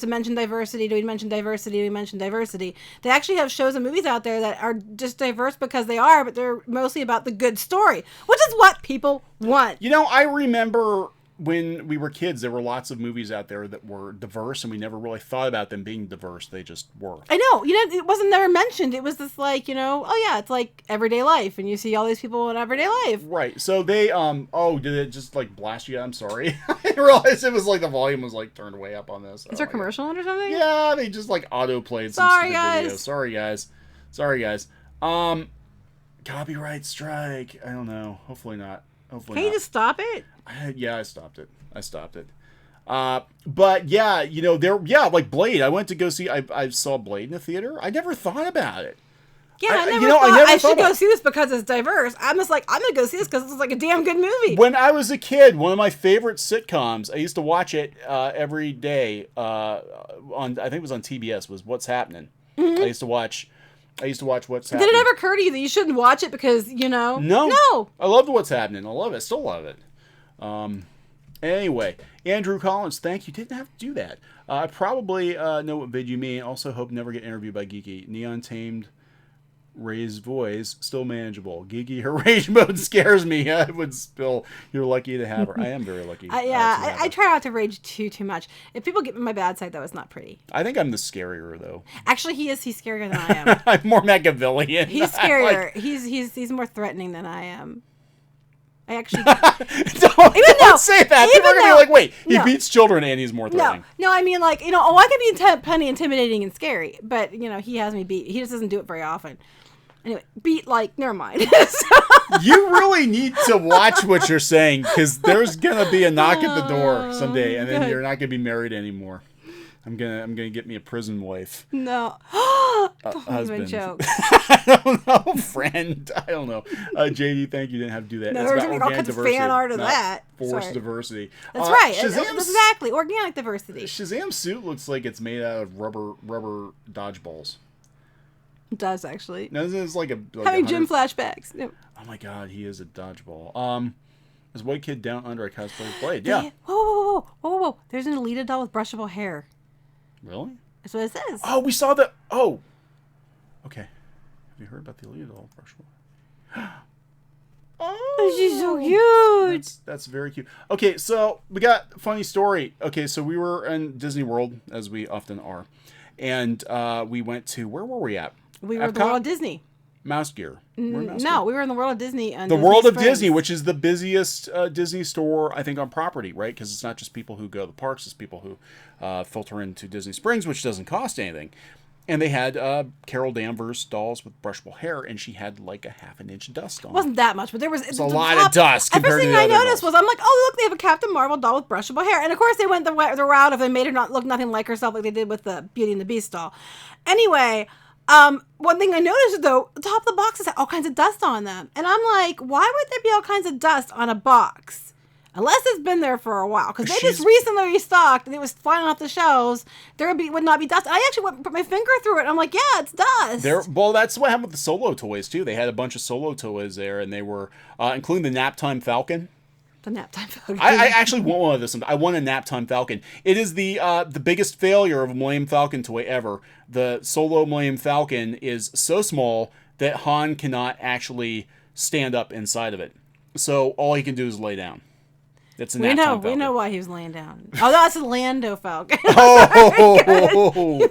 mention diversity, to mention diversity, to mention diversity. They actually have shows and movies out there that are just diverse because they are, but they're mostly about the good story, which is what people want. I remember when we were kids, there were lots of movies out there that were diverse, and we never really thought about them being diverse. They just were. I know. It wasn't never mentioned. It was just like, oh yeah, it's like everyday life, and you see all these people in everyday life. Right. So they, did it just like blast you? I'm sorry. I didn't realize it was like the volume was like turned way up on this. Is there a commercial on or something? Yeah, they just like auto-played some stupid video. Sorry, guys. Copyright strike. I don't know. Hopefully not. Can you just stop it? Yeah, I stopped it. I stopped it. But yeah, you know, like Blade. I went to go see. I saw Blade in the theater. I never thought about it. Yeah, I never thought I should go see this because it's diverse. I'm just like, I'm gonna go see this because it's like a damn good movie. When I was a kid, one of my favorite sitcoms, I used to watch it every day on, I think it was on TBS, was What's Happening. Mm-hmm. I used to watch What's Happening. Did it ever occur to you that you shouldn't watch it because, you know? No. I loved What's Happening. I love it. Still love it. Anyway, Andrew Collins, thank you. Didn't have to do that. I probably know what vid you mean. Also hope never get interviewed by Geeky. Neon tamed Ray's voice, still manageable. Geeky, her rage mode scares me. I would spill. You're lucky to have her. I am very lucky. I try not to rage too much. If people get my bad side, though, it's not pretty. I think I'm the scarier, though. Actually, he's scarier than I am. I'm more Machiavellian. He's scarier. He's more threatening than I am. I actually don't say that. People are gonna be like, wait, he beats children and he's more threatening. No, I mean, like, you know, I can be plenty intimidating and scary, but you know, he has me beat. He just doesn't do it very often. Anyway, never mind. You really need to watch what you're saying, because there's gonna be a knock at the door someday, and then you're not gonna be married anymore. I'm gonna get me a prison wife. No. Husband. Joke. I don't know, friend. I don't know. JD, thank you. Didn't have to do that. No, it's there's about all kinds of fan art of that. Forced diversity. That's right. Exactly. Organic diversity. Shazam's suit looks like it's made out of rubber dodgeballs. It does, actually. No, this is like having gym flashbacks. No. Oh my god, he is a dodgeball. This white kid down under a cosplay Blade. Yeah. Whoa. There's an Alita doll with brushable hair. Really? That's what it says. Oh, we saw the... Oh. Okay. Have you heard about the Alita doll with brushable hair? Oh, she's so cute. That's very cute. Okay, so we got a funny story. Okay, so we were in Disney World, as we often are. And we went to... Where were we at? We were at the World of Disney. Mouse Gear. No, we were in the World of Disney. The World of Disney, which is the busiest Disney store, I think, on property, right? Because it's not just people who go to the parks, it's people who filter into Disney Springs, which doesn't cost anything. And they had Carol Danvers dolls with brushable hair, and she had like a half an inch of dust on. It wasn't that much, but there was a lot of dust. First thing I noticed was, I'm like, oh, look, they have a Captain Marvel doll with brushable hair. And of course, they went the route of, they made her not look nothing like herself like they did with the Beauty and the Beast doll. Anyway... one thing I noticed, though, the top of the boxes had all kinds of dust on them. And I'm like, why would there be all kinds of dust on a box? Unless it's been there for a while. Because they just recently restocked and it was flying off the shelves. There would not be dust. I actually put my finger through it and I'm like, yeah, it's dust. Well, that's what happened with the Solo toys, too. They had a bunch of Solo toys there, and they were, including the Naptime Falcon. The Naptime Falcon. I actually want one of this. I want a Naptime Falcon. It is the biggest failure of a Millennium Falcon toy ever. The Solo Millennium Falcon is so small that Han cannot actually stand up inside of it. So all he can do is lay down. It's a Naptime Falcon. We know why he was laying down. Oh, that's a Lando Falcon. Oh!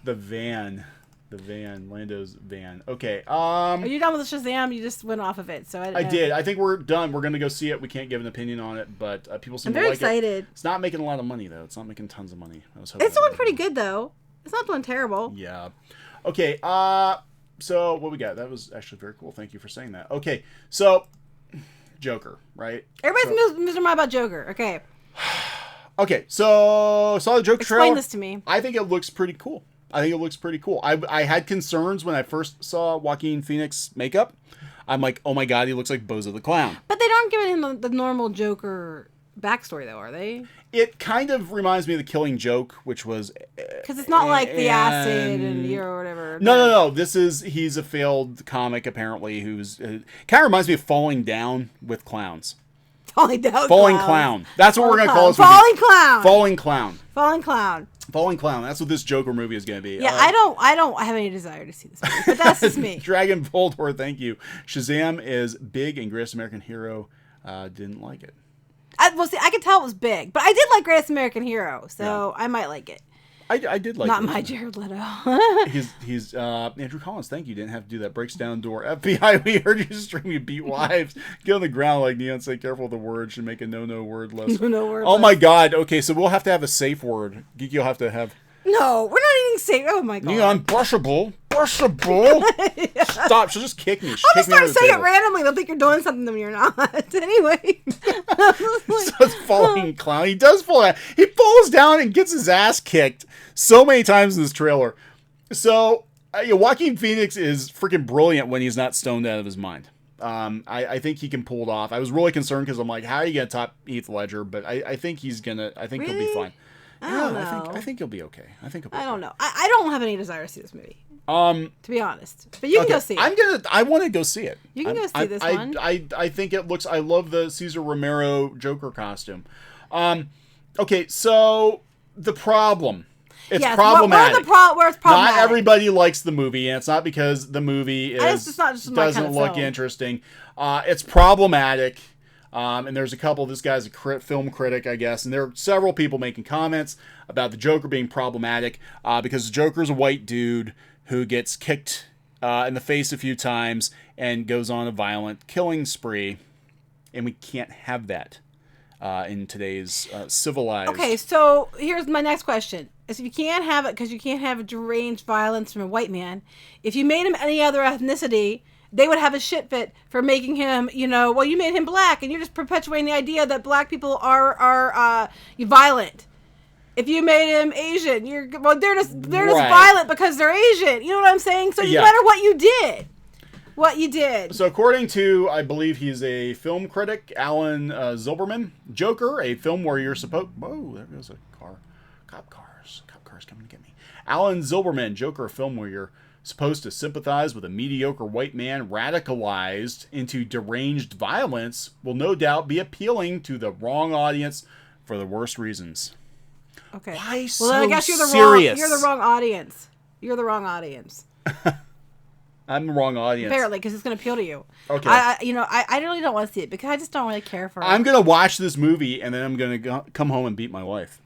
The van. The van, Lando's van. Okay. Are you done with Shazam? You just went off of it, so I did. I think we're done. We're gonna go see it. We can't give an opinion on it, but people seem to like it. I'm very excited. It's not making a lot of money though. It's not making tons of money. It's doing pretty good though. It's not doing terrible. Yeah. Okay. So what we got? That was actually very cool. Thank you for saying that. Okay. So Joker, right? Everybody's moving about Joker. Okay. Okay. So saw the Joker trailer. Explain this to me. I think it looks pretty cool. I had concerns when I first saw Joaquin Phoenix makeup. I'm like, oh my god, he looks like Bozo the Clown. But they don't give him the normal Joker backstory, though, are they? It kind of reminds me of The Killing Joke, which was... Because it's not like the acid and or whatever. No. He's a failed comic, apparently, who's... kind of reminds me of Falling Down with clowns. Falling Clown. That's what we're going to call it. Falling Clown. That's what this Joker movie is going to be. Yeah, I don't have any desire to see this movie, but that's just me. Dragon Voldor, thank you. Shazam is big and Greatest American Hero. Didn't like it. I could tell it was big, but I did like Greatest American Hero, so I might like it. I did like Not my Jared Leto. He's Andrew Collins, thank you. Didn't have to do that. Breaks down door. FBI, we heard you stream you beat wives. Get on the ground like Neon, say careful with the word. Should make a no word list. Oh my god. Okay, so we'll have to have a safe word. Geeky will have to have... No, we're not eating safe. Oh my god. Neon, brushable. impossible. Yeah. Stop. She'll just kick me. I'll just start saying it randomly. They'll think you're doing something when you're not. Anyway. So it's falling clown. He does fall down. He falls down and gets his ass kicked so many times in this trailer. So Joaquin Phoenix is freaking brilliant when he's not stoned out of his mind. I think he can pull it off. I was really concerned because I'm like, how are you going to top Heath Ledger? But I think he's going to, I think he'll be fine. I don't know. I think he'll be okay. I don't know. I don't have any desire to see this movie. To be honest. But you can go see it. I want to go see it. You can go see this one. I think it looks, I love the Cesar Romero Joker costume. Okay, so the problem. It's problematic. Where it's problematic. Not everybody likes the movie, and it's not because the movie doesn't look film. interesting. It's problematic, and there's a couple. This guy's a film critic, I guess, and there are several people making comments about the Joker being problematic because the Joker's a white dude who gets kicked in the face a few times and goes on a violent killing spree, and we can't have that in today's civilized. Okay, so here's my next question. Is if you can't have it because you can't have deranged violence from a white man, if you made him any other ethnicity, they would have a shit fit for making him, you made him black, and you're just perpetuating the idea that black people are violent. If you made him Asian, they're just violent because they're Asian. You know what I'm saying? So no matter what you did. So according to, I believe he's a film critic, Alan Zilberman, Joker, a film where you're supposed... Whoa, there goes a car. Cop cars coming to get me. Alan Zilberman, Joker, a film where you're supposed to sympathize with a mediocre white man radicalized into deranged violence, will no doubt be appealing to the wrong audience for the worst reasons. Okay. Why well, so then I guess you're the wrong audience. You're the wrong audience. I'm the wrong audience. Apparently, because it's going to appeal to you. Okay. I really don't want to see it because I just don't really care for it. I'm going to watch this movie and then I'm going to come home and beat my wife.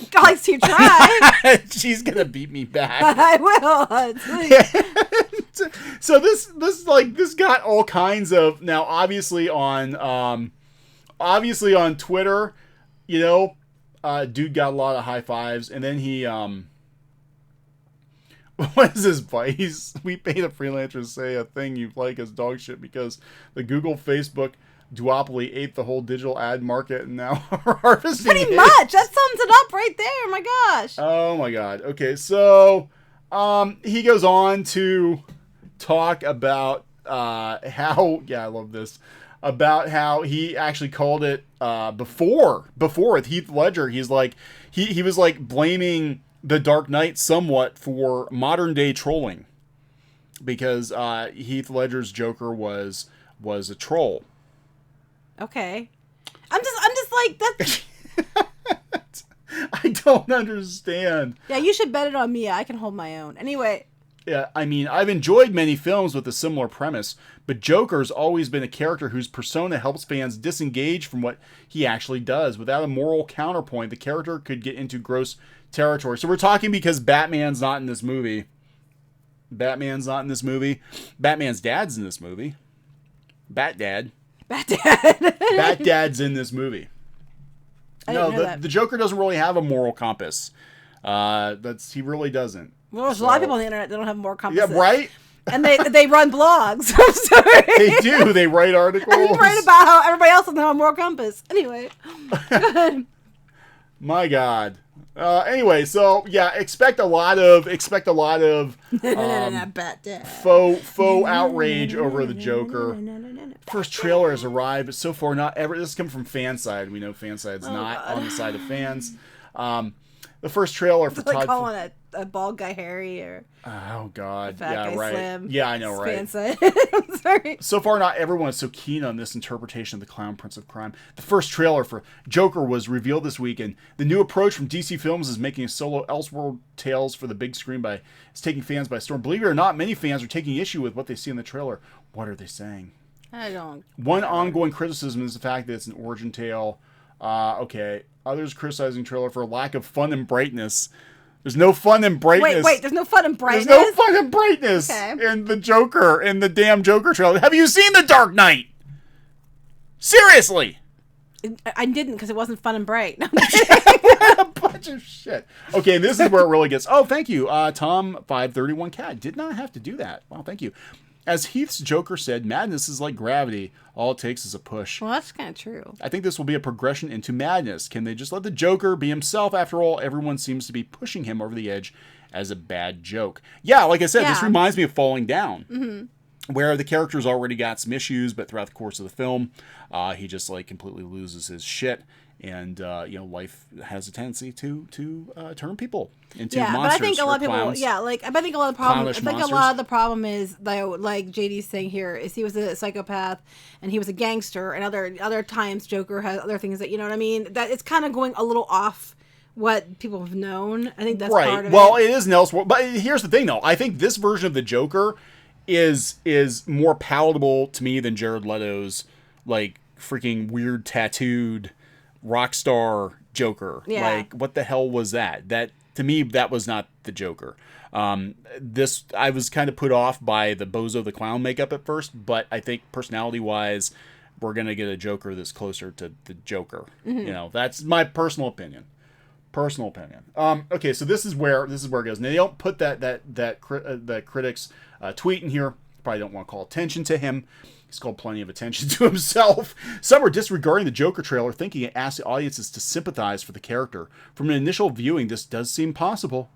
Guys, you try. She's going to beat me back. I will. So this got all kinds of, now obviously on Twitter, dude got a lot of high fives, and then he what is his advice? We paid a freelancer to say a thing you like as dog shit because the Google Facebook duopoly ate the whole digital ad market and now are harvesting pretty much. That sums it up right there. Oh my gosh. Oh my god. Okay, so he goes on to talk about how, I love this, about how he actually called it before with Heath Ledger. He's like he was like blaming The Dark Knight somewhat for modern day trolling because Heath Ledger's Joker was a troll. Okay. I'm just like that. I don't understand. Yeah, you should bet it on me. I can hold my own. Anyway. Yeah, I mean, I've enjoyed many films with a similar premise, but Joker's always been a character whose persona helps fans disengage from what he actually does. Without a moral counterpoint, the character could get into gross territory. So we're talking because Batman's not in this movie. Batman's dad's in this movie. Bat Dad's in this movie. The Joker doesn't really have a moral compass. He really doesn't. Well, there's a lot of people on the internet that don't have moral compasses. Yeah, right? And they run blogs. I'm sorry. They do. They write articles. And they write about how everybody else doesn't have a moral compass. Anyway. Go ahead. My God. Anyway, so yeah, expect a lot of faux outrage over the Joker. First trailer has arrived, but so far not ever. This is coming from fan side. We know fan side's not on the side of fans. The first trailer for Todd. Like calling a bald guy hairy or. Oh God! Yeah, right. Slim. Yeah, I know, right? Fan side. I'm sorry. So far, not everyone is so keen on this interpretation of the Clown Prince of Crime. The first trailer for Joker was revealed this week, and the new approach from DC Films is making a solo Elseworld Tales for the big screen it's taking fans by storm. Believe it or not, many fans are taking issue with what they see in the trailer. What are they saying? I don't. One ongoing criticism is the fact that it's an origin tale. Okay. Others criticizing trailer for lack of fun and brightness. There's no fun and brightness. Wait, there's no fun and brightness? There's no fun and brightness in the Joker, in the damn Joker trailer. Have you seen The Dark Knight? Seriously. I didn't because it wasn't fun and bright. No, What a bunch of shit. Okay, this is where it really gets. Oh, thank you, Tom531Cat. Did not have to do that. Wow, thank you. As Heath's Joker said, madness is like gravity. All it takes is a push. Well, that's kind of true. I think this will be a progression into madness. Can they just let the Joker be himself? After all, everyone seems to be pushing him over the edge as a bad joke. Yeah, like I said, this reminds me of Falling Down, where the character's already got some issues, but throughout the course of the film, he just like completely loses his shit. And life has a tendency to turn people into monsters. But I think a lot of people, clowns. I think a lot of the problem, a lot of the problem is like JD's saying here is he was a psychopath and he was a gangster, and other times Joker has other things that you know what I mean. That it's kind of going a little off what people have known. I think that's part of it. Well, it is an Elseworld, but here's the thing though. I think this version of the Joker is more palatable to me than Jared Leto's like freaking weird tattooed rock star Joker. Like, what the hell was that? That to me, that was not the Joker. This I was kind of put off by the Bozo the Clown makeup at first, but I think personality wise, we're gonna get a Joker that's closer to the Joker. That's my personal opinion. Okay, so this is where it goes. Now they don't put that critics tweet in here. Probably don't want to call attention to him. He's called plenty of attention to himself. Some are disregarding the Joker trailer, thinking it asks the audiences to sympathize for the character. From an initial viewing, this does seem possible.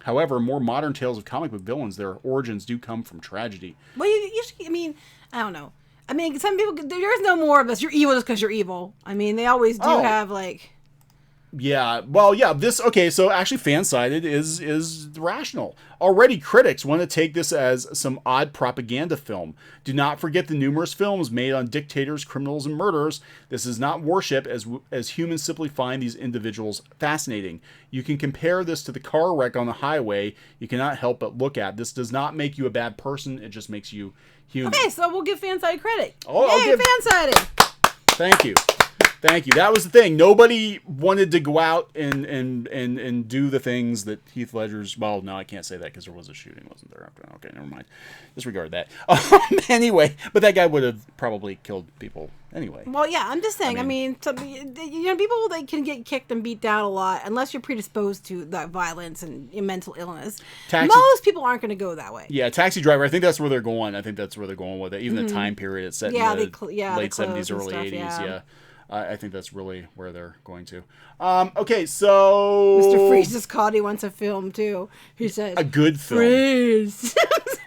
However, more modern tales of comic book villains, their origins do come from tragedy. Well, I don't know. I mean, some people, there's no more of this. You're evil just because you're evil. I mean, they always do have, like... Yeah, well, yeah, so actually fan-sided is rational. Already critics want to take this as some odd propaganda film. Do not forget the numerous films made on dictators, criminals, and murderers. This is not worship, as humans simply find these individuals fascinating. You can compare this to the car wreck on the highway you cannot help but look at. This does not make you a bad person, it just makes you human. Okay, so we'll give fan-sided credit. Oh, yay, fan-sided! Thank you. That was the thing. Nobody wanted to go out and do the things that Heath Ledger's... Well, no, I can't say that because there was a shooting, wasn't there? Okay, never mind. Disregard that. Anyway, but that guy would have probably killed people anyway. Well, yeah, I'm just saying. I mean people, they can get kicked and beat down a lot unless you're predisposed to that violence and mental illness. Most people aren't going to go that way. Yeah, Taxi Driver, I think that's where they're going. With it. Even the time period it's set in the late 70s, early 80s. Yeah. I think that's really where they're going to. Okay, so... Mr. Freeze is called. He wants a film, too. He said... A good film. Freeze.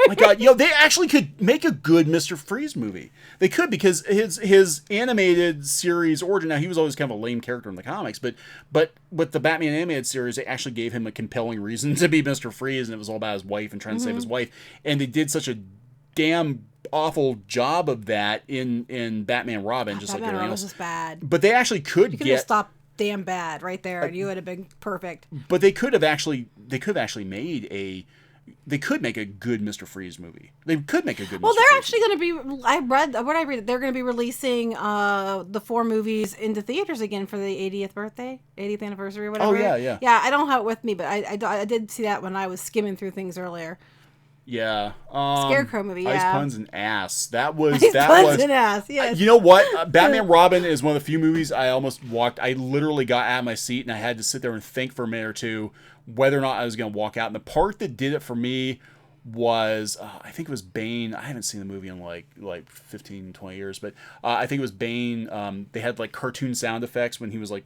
My God, they actually could make a good Mr. Freeze movie. They could, because his animated series origin... Now, he was always kind of a lame character in the comics, but with the Batman animated series, they actually gave him a compelling reason to be Mr. Freeze, and it was all about his wife and trying to save his wife. And they did such a damn awful job of that in Batman Robin, just Batman like Robin was just bad. But they actually could get... You could have stopped damn bad right there, and you would have been perfect. But they could have actually made a... They could make a good Mr. Freeze movie. They could make a good. Well, they're actually going to be. I read. They're going to be releasing the 4 movies into theaters again for the 80th anniversary, or whatever. Oh yeah. Yeah, I don't have it with me, but I did see that when I was skimming through things earlier. Yeah. Scarecrow movie, yeah. Ice Puns and Ass. That was... Puns and Ass, yes. You know what? Batman Robin is one of the few movies I almost walked... I literally got out of my seat and I had to sit there and think for a minute or two whether or not I was going to walk out. And the part that did it for me was... I think it was Bane. I haven't seen the movie in like 15, 20 years, but I think it was Bane. They had like cartoon sound effects when he was like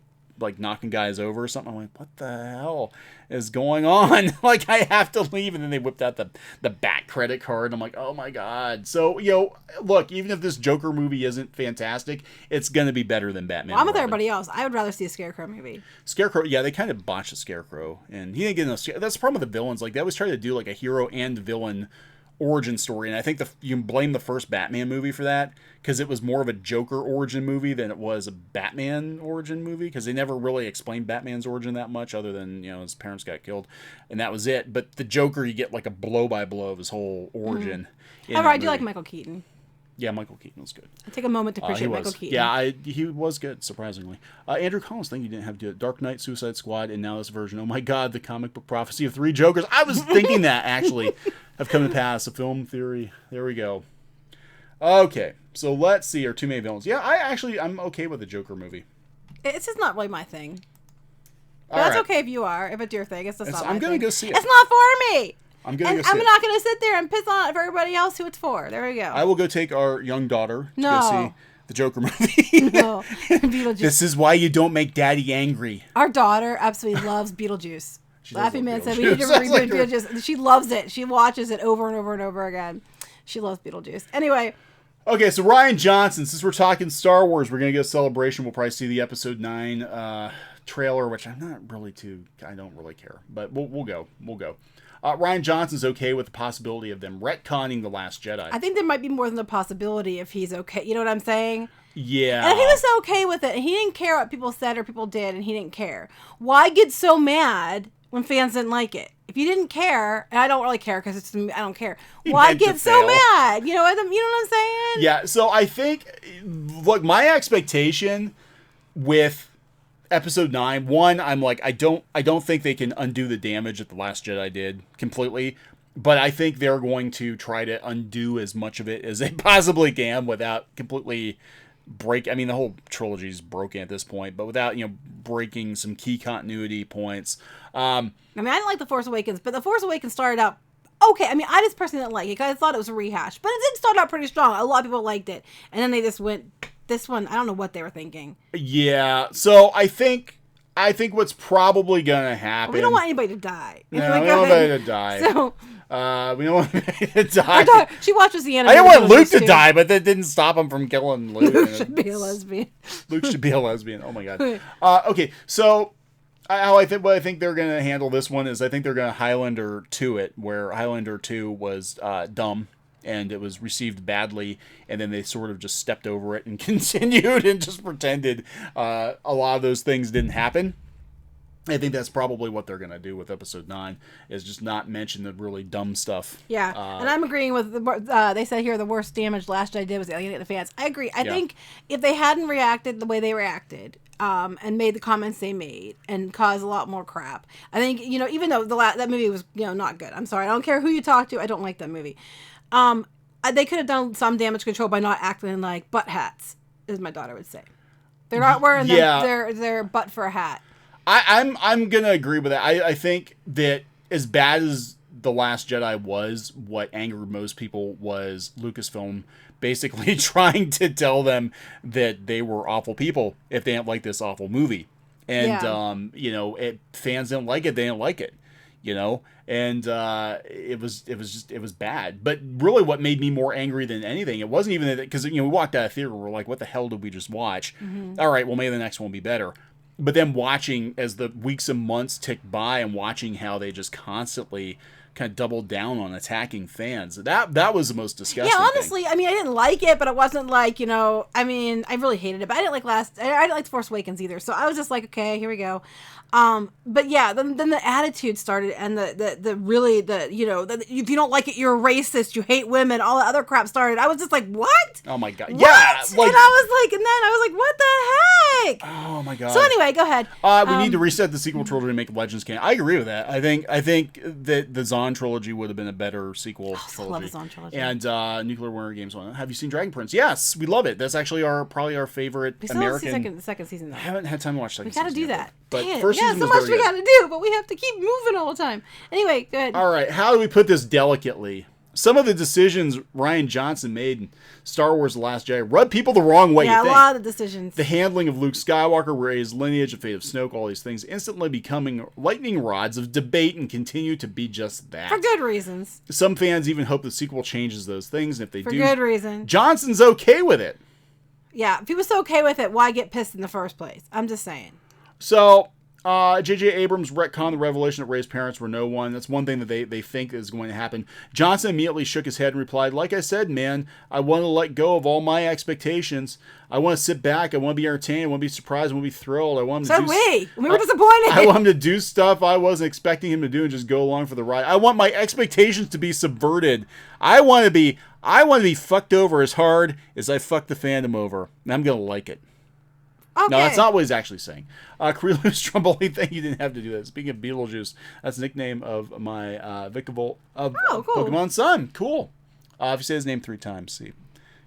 knocking guys over or something. I'm like, what the hell is going on? Like, I have to leave. And then they whipped out the back credit card. And I'm like, oh my God. So, look, even if this Joker movie isn't fantastic, it's going to be better than Batman. Well, I'm with everybody else. I would rather see a Scarecrow movie. Scarecrow, yeah, they kind of botched the Scarecrow. And he didn't get enough. That's the problem with the villains. Like, they always try to do like a hero and villain origin story, and I think you can blame the first Batman movie for that, because it was more of a Joker origin movie than it was a Batman origin movie, because they never really explained Batman's origin that much, other than his parents got killed, and that was it. But the Joker, you get like a blow by blow of his whole origin. However, I do like Michael Keaton. Yeah, Michael Keaton was good. I take a moment to appreciate Michael Keaton. Yeah, he was good, surprisingly. Andrew Collins, thank you didn't have to do it. Dark Knight, Suicide Squad, and now this version. Oh my God, the comic book prophecy of 3 Jokers. I was thinking that, actually, have come to pass. A film theory. There we go. Okay, so let's see our 2 main villains. Yeah, I'm okay with the Joker movie. It's just not really my thing. But All that's right. okay if you are. If it's your thing, it's just not my I'm gonna thing. go see it. It's not for me. I'm gonna And go see I'm it. not going to sit there and piss on it for everybody else who it's for. There we go. I will go take our young daughter to go No. see the Joker movie. No. Beetlejuice. This is why you don't make Daddy angry. Our daughter absolutely loves Beetlejuice. She does Laughing love Man said we need to Beetlejuice. reboot Like- Beetlejuice. She loves it. She watches it over and over and over again. She loves Beetlejuice. Anyway, Okay, so Rian Johnson, since we're talking Star Wars, we're going to get a Celebration. We'll probably see the Episode 9 trailer, which I'm not really I don't really care. But we'll go. We'll go. Rian Johnson's okay with the possibility of them retconning The Last Jedi. I think there might be more than a possibility if he's okay. You know what I'm saying? Yeah. And if he was okay with it, and he didn't care what people said or people did, and he didn't care, why get so mad when fans didn't like it? If you didn't care, and I don't really care because I don't care, why meant to get so fail. mad? You know what I'm saying? Yeah, so I think, look, my expectation with Episode 9, one, I'm like, I don't think they can undo the damage that The Last Jedi did completely, but I think they're going to try to undo as much of it as they possibly can without completely the whole trilogy is broken at this point, but without, breaking some key continuity points. I didn't like The Force Awakens, but The Force Awakens started out okay. I just personally didn't like it because I thought it was a rehash, but it did start out pretty strong. A lot of people liked it, and then they just went, this one, I don't know what they were thinking. Yeah, so I think what's probably gonna happen. We don't want anybody to die. No, we don't want anybody to die. So we don't want anybody to die. our daughter, she watches the anime. I didn't want Luke to die, but that didn't stop him from killing Luke. Luke should be a lesbian. Luke should be a lesbian. Oh my god. Okay, so what I think they're gonna handle this one is I think they're gonna Highlander 2 it, where Highlander 2 was dumb and it was received badly, and then they sort of just stepped over it and continued and just pretended a lot of those things didn't happen. I think that's probably what they're going to do with Episode 9, is just not mention the really dumb stuff. Yeah, and I'm agreeing with, they said here the worst damage Last Jedi did was alienate the fans. I agree. I think if they hadn't reacted the way they reacted, and made the comments they made, and caused a lot more crap, I think, even though that movie was, not good. I'm sorry. I don't care who you talk to. I don't like that movie. They could have done some damage control by not acting like butt hats, as my daughter would say. They're not wearing their butt for a hat. I'm gonna agree with that. I think that as bad as The Last Jedi was, what angered most people was Lucasfilm basically trying to tell them that they were awful people if they didn't like this awful movie. And fans didn't like it, they didn't like it. And it was bad. But really what made me more angry than anything, it wasn't even that, because we walked out of theater, we're like, what the hell did we just watch? Mm-hmm. All right, well, maybe the next one will be better. But then watching as the weeks and months ticked by and watching how they just constantly kind of doubled down on attacking fans, that was the most disgusting thing. Honestly, I didn't like it, but it wasn't like, I really hated it, but I didn't like I didn't like The Force Awakens either, so I was just like, okay, here we go. But yeah, then the attitude started, and if you don't like it, you're a racist, you hate women, all the other crap started. I was just like, what? Oh my god. What? Yeah. And then I was like, what the heck? Oh my god. So anyway, go ahead. We need to reset the sequel trilogy to make Legends canon. I agree with that. I think that the Zahn trilogy would have been a better sequel trilogy. I love the Zahn trilogy. And Nuclear Winter Games one. Have you seen Dragon Prince? Yes, we love it. That's actually probably our favorite we still American. The second season though. I haven't had time to watch second season. We gotta do that. But Dang first season so was much very we good. gotta do, but we have to keep moving all the time. Anyway, go ahead. All right, how do we put this delicately? Some of the decisions Rian Johnson made in Star Wars The Last Jedi rubbed people the wrong way. Yeah, a lot of decisions. The handling of Luke Skywalker, Rey's lineage, the fate of Snoke, all these things instantly becoming lightning rods of debate and continue to be just that. For good reasons. Some fans even hope the sequel changes those things, and if they do... For good reason. Johnson's okay with it. Yeah, if he was so okay with it, why get pissed in the first place? I'm just saying. So... J.J. Abrams retconned the revelation that Rey's parents were no one. That's one thing that they think is going to happen. Johnson immediately shook his head and replied, like I said, man, I want to let go of all my expectations. I want to sit back. I want to be entertained. I want to be surprised. I want to be thrilled. I want him to we were disappointed. I want him to do stuff I wasn't expecting him to do and just go along for the ride. I want my expectations to be subverted. I want to be fucked over as hard as I fucked the fandom over. And I'm going to like it. Okay. No, that's not what he's actually saying. Corelius Stromboli, thank you, didn't have to do that. Speaking of Beetlejuice, that's the nickname of my Vikavolt of cool. Pokemon Sun. Cool. If you say his name 3 times, see,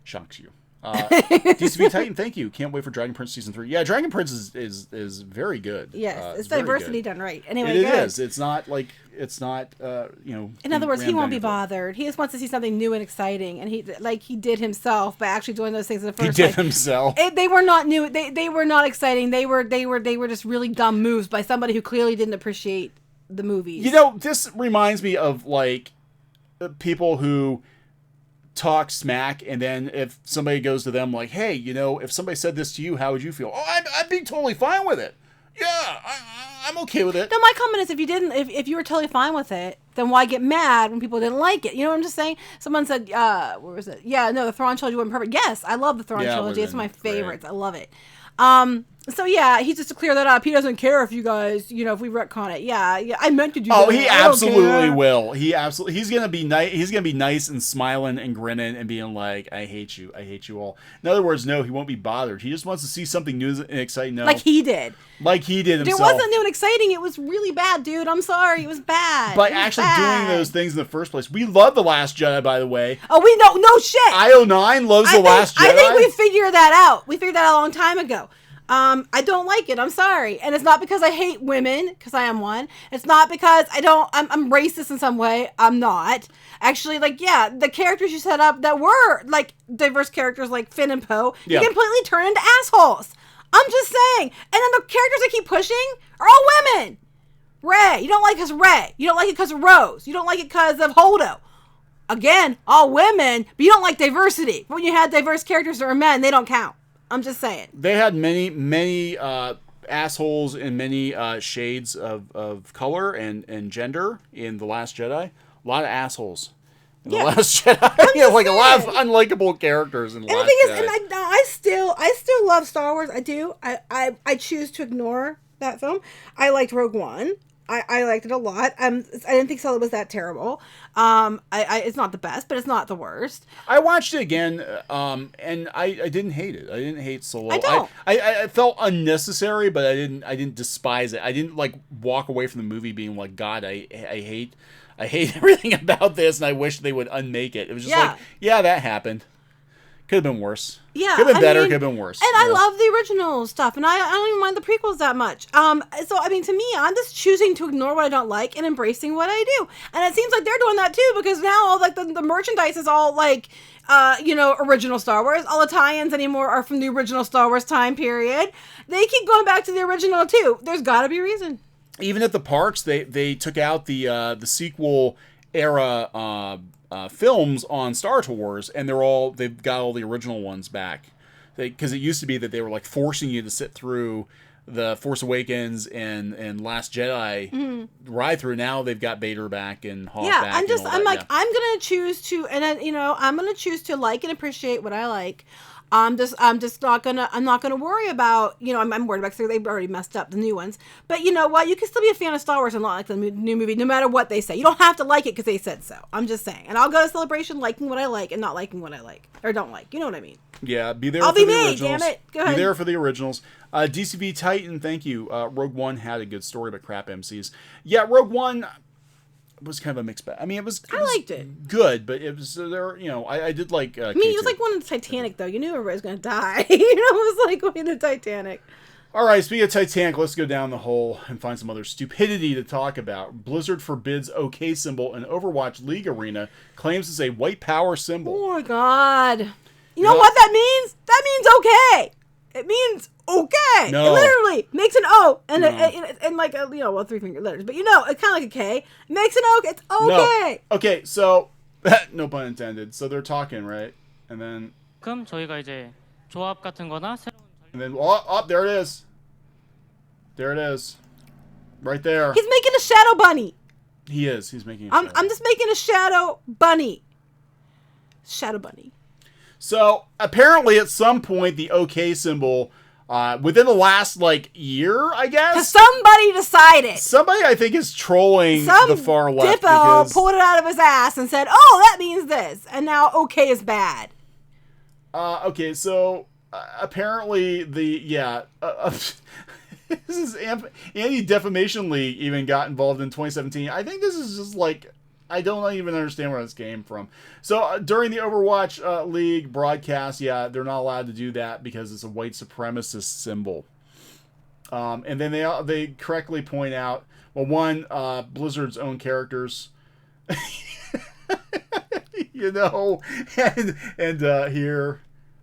shocks you. DCV Titan, thank you. Can't wait for Dragon Prince season 3. Yeah, Dragon Prince is very good. Yes, it's diversity done right. Anyway, it is. It's not In other words, he won't be bothered. He just wants to see something new and exciting, and he did himself by actually doing those things in the first place. He did himself. They were not new. They were not exciting. They were just really dumb moves by somebody who clearly didn't appreciate the movies. This reminds me of like people who talk smack, and then if somebody goes to them like, hey, if somebody said this to you, how would you feel? Oh, I'd be totally fine with it. Yeah, I'm okay with it. No, my comment is if you were totally fine with it, then why get mad when people didn't like it? You know what I'm just saying? Someone said, where was it? Yeah, no, the Thrawn trilogy wasn't perfect. Yes, I love the Thrawn trilogy. It's my favorites. I love it. So yeah, he's just to clear that up. He doesn't care if you guys, if we retcon it. Yeah, I meant to do that. Oh, he absolutely will. He's gonna be nice. He's gonna be nice and smiling and grinning and being like, "I hate you. I hate you all." In other words, no, he won't be bothered. He just wants to see something new and exciting. No, like he did. Like he did himself. It wasn't new and exciting. It was really bad, dude. I'm sorry. It was bad. By actually doing those things in the first place. We love The Last Jedi, by the way. Oh, we know. No shit. IO9 loves The Last Jedi. I think we figured that out. We figured that out a long time ago. I don't like it. I'm sorry. And it's not because I hate women, because I am one. It's not because I'm racist in some way. I'm not. Actually, the characters you set up that were, diverse characters like Finn and Poe, you completely turn into assholes. I'm just saying. And then the characters I keep pushing are all women. Rey. You don't like it because Rey. You don't like it because of Rose. You don't like it because of Holdo. Again, all women, but you don't like diversity. When you had diverse characters that are men, they don't count. I'm just saying. They had many assholes in many shades of color and gender in The Last Jedi. A lot of assholes in The Last Jedi. A lot of unlikable characters in The Last Jedi. And the thing is, I still love Star Wars. I do. I choose to ignore that film. I liked Rogue One. I liked it a lot. I didn't think Solo was that terrible. It's not the best, but it's not the worst. I watched it again, and I didn't hate it. I didn't hate Solo. I don't. I felt unnecessary, but I didn't despise it. I didn't walk away from the movie being like, God, I hate everything about this, and I wish they would unmake it. It was just that happened. Could have been worse. Yeah. Could have been better, could have been worse. And I love the original stuff, and I don't even mind the prequels that much. To me, I'm just choosing to ignore what I don't like and embracing what I do. And it seems like they're doing that too, because now all the merchandise is all original Star Wars. All the tie-ins anymore are from the original Star Wars time period. They keep going back to the original too. There's got to be a reason. Even at the parks, they took out the sequel era films on Star Tours, and they've got all the original ones back. Because it used to be that they were forcing you to sit through the Force Awakens and Last Jedi ride through. Now they've got Vader back and Hoth back. I'm gonna choose to, I'm gonna choose to like and appreciate what I like. I'm not gonna worry about, I'm worried about, because they've already messed up the new ones. But you know what? You can still be a fan of Star Wars and not like the new movie, no matter what they say. You don't have to like it because they said so. I'm just saying. And I'll go to Celebration liking what I like and not liking what I like. Or don't like. You know what I mean? Yeah, be there I'll for be the me, originals. damn it. Go ahead. Be there for the originals. DCV Titan, thank you. Rogue One had a good story, but crap MCs. Yeah, Rogue One was kind of a mixed bag. I mean, I liked it. Good, but it was I did like. It was like one in the Titanic, though. You knew everybody was going to die. It was like going to Titanic. All right, speaking of Titanic, let's go down the hole and find some other stupidity to talk about. Blizzard forbids OK symbol in Overwatch League Arena, claims it's a white power symbol. Oh my God! You know what that means? That means okay. It means okay. No. It literally makes an O and three finger letters, but it's kind of like a K. It makes an O. It's okay. No. Okay, so no pun intended. So they're talking, right? And then 그럼 저희가 이제 조합 같은 거나 and then there it is. There it is. Right there. He's making a shadow bunny. He is. He's making a shadow. I'm just making a shadow bunny. Shadow bunny. So apparently, at some point, the OK symbol, within the last year, I guess, somebody decided. Somebody, I think, is trolling the far left. Dippo pulled it out of his ass and said, "Oh, that means this," and now OK is bad. Okay, so apparently this is Anti-Defamation League even got involved in 2017. I think this is just I don't even understand where this came from. So during the Overwatch League broadcast, yeah, they're not allowed to do that because it's a white supremacist symbol. And then they correctly point out, well, one, Blizzard's own characters, you know, and here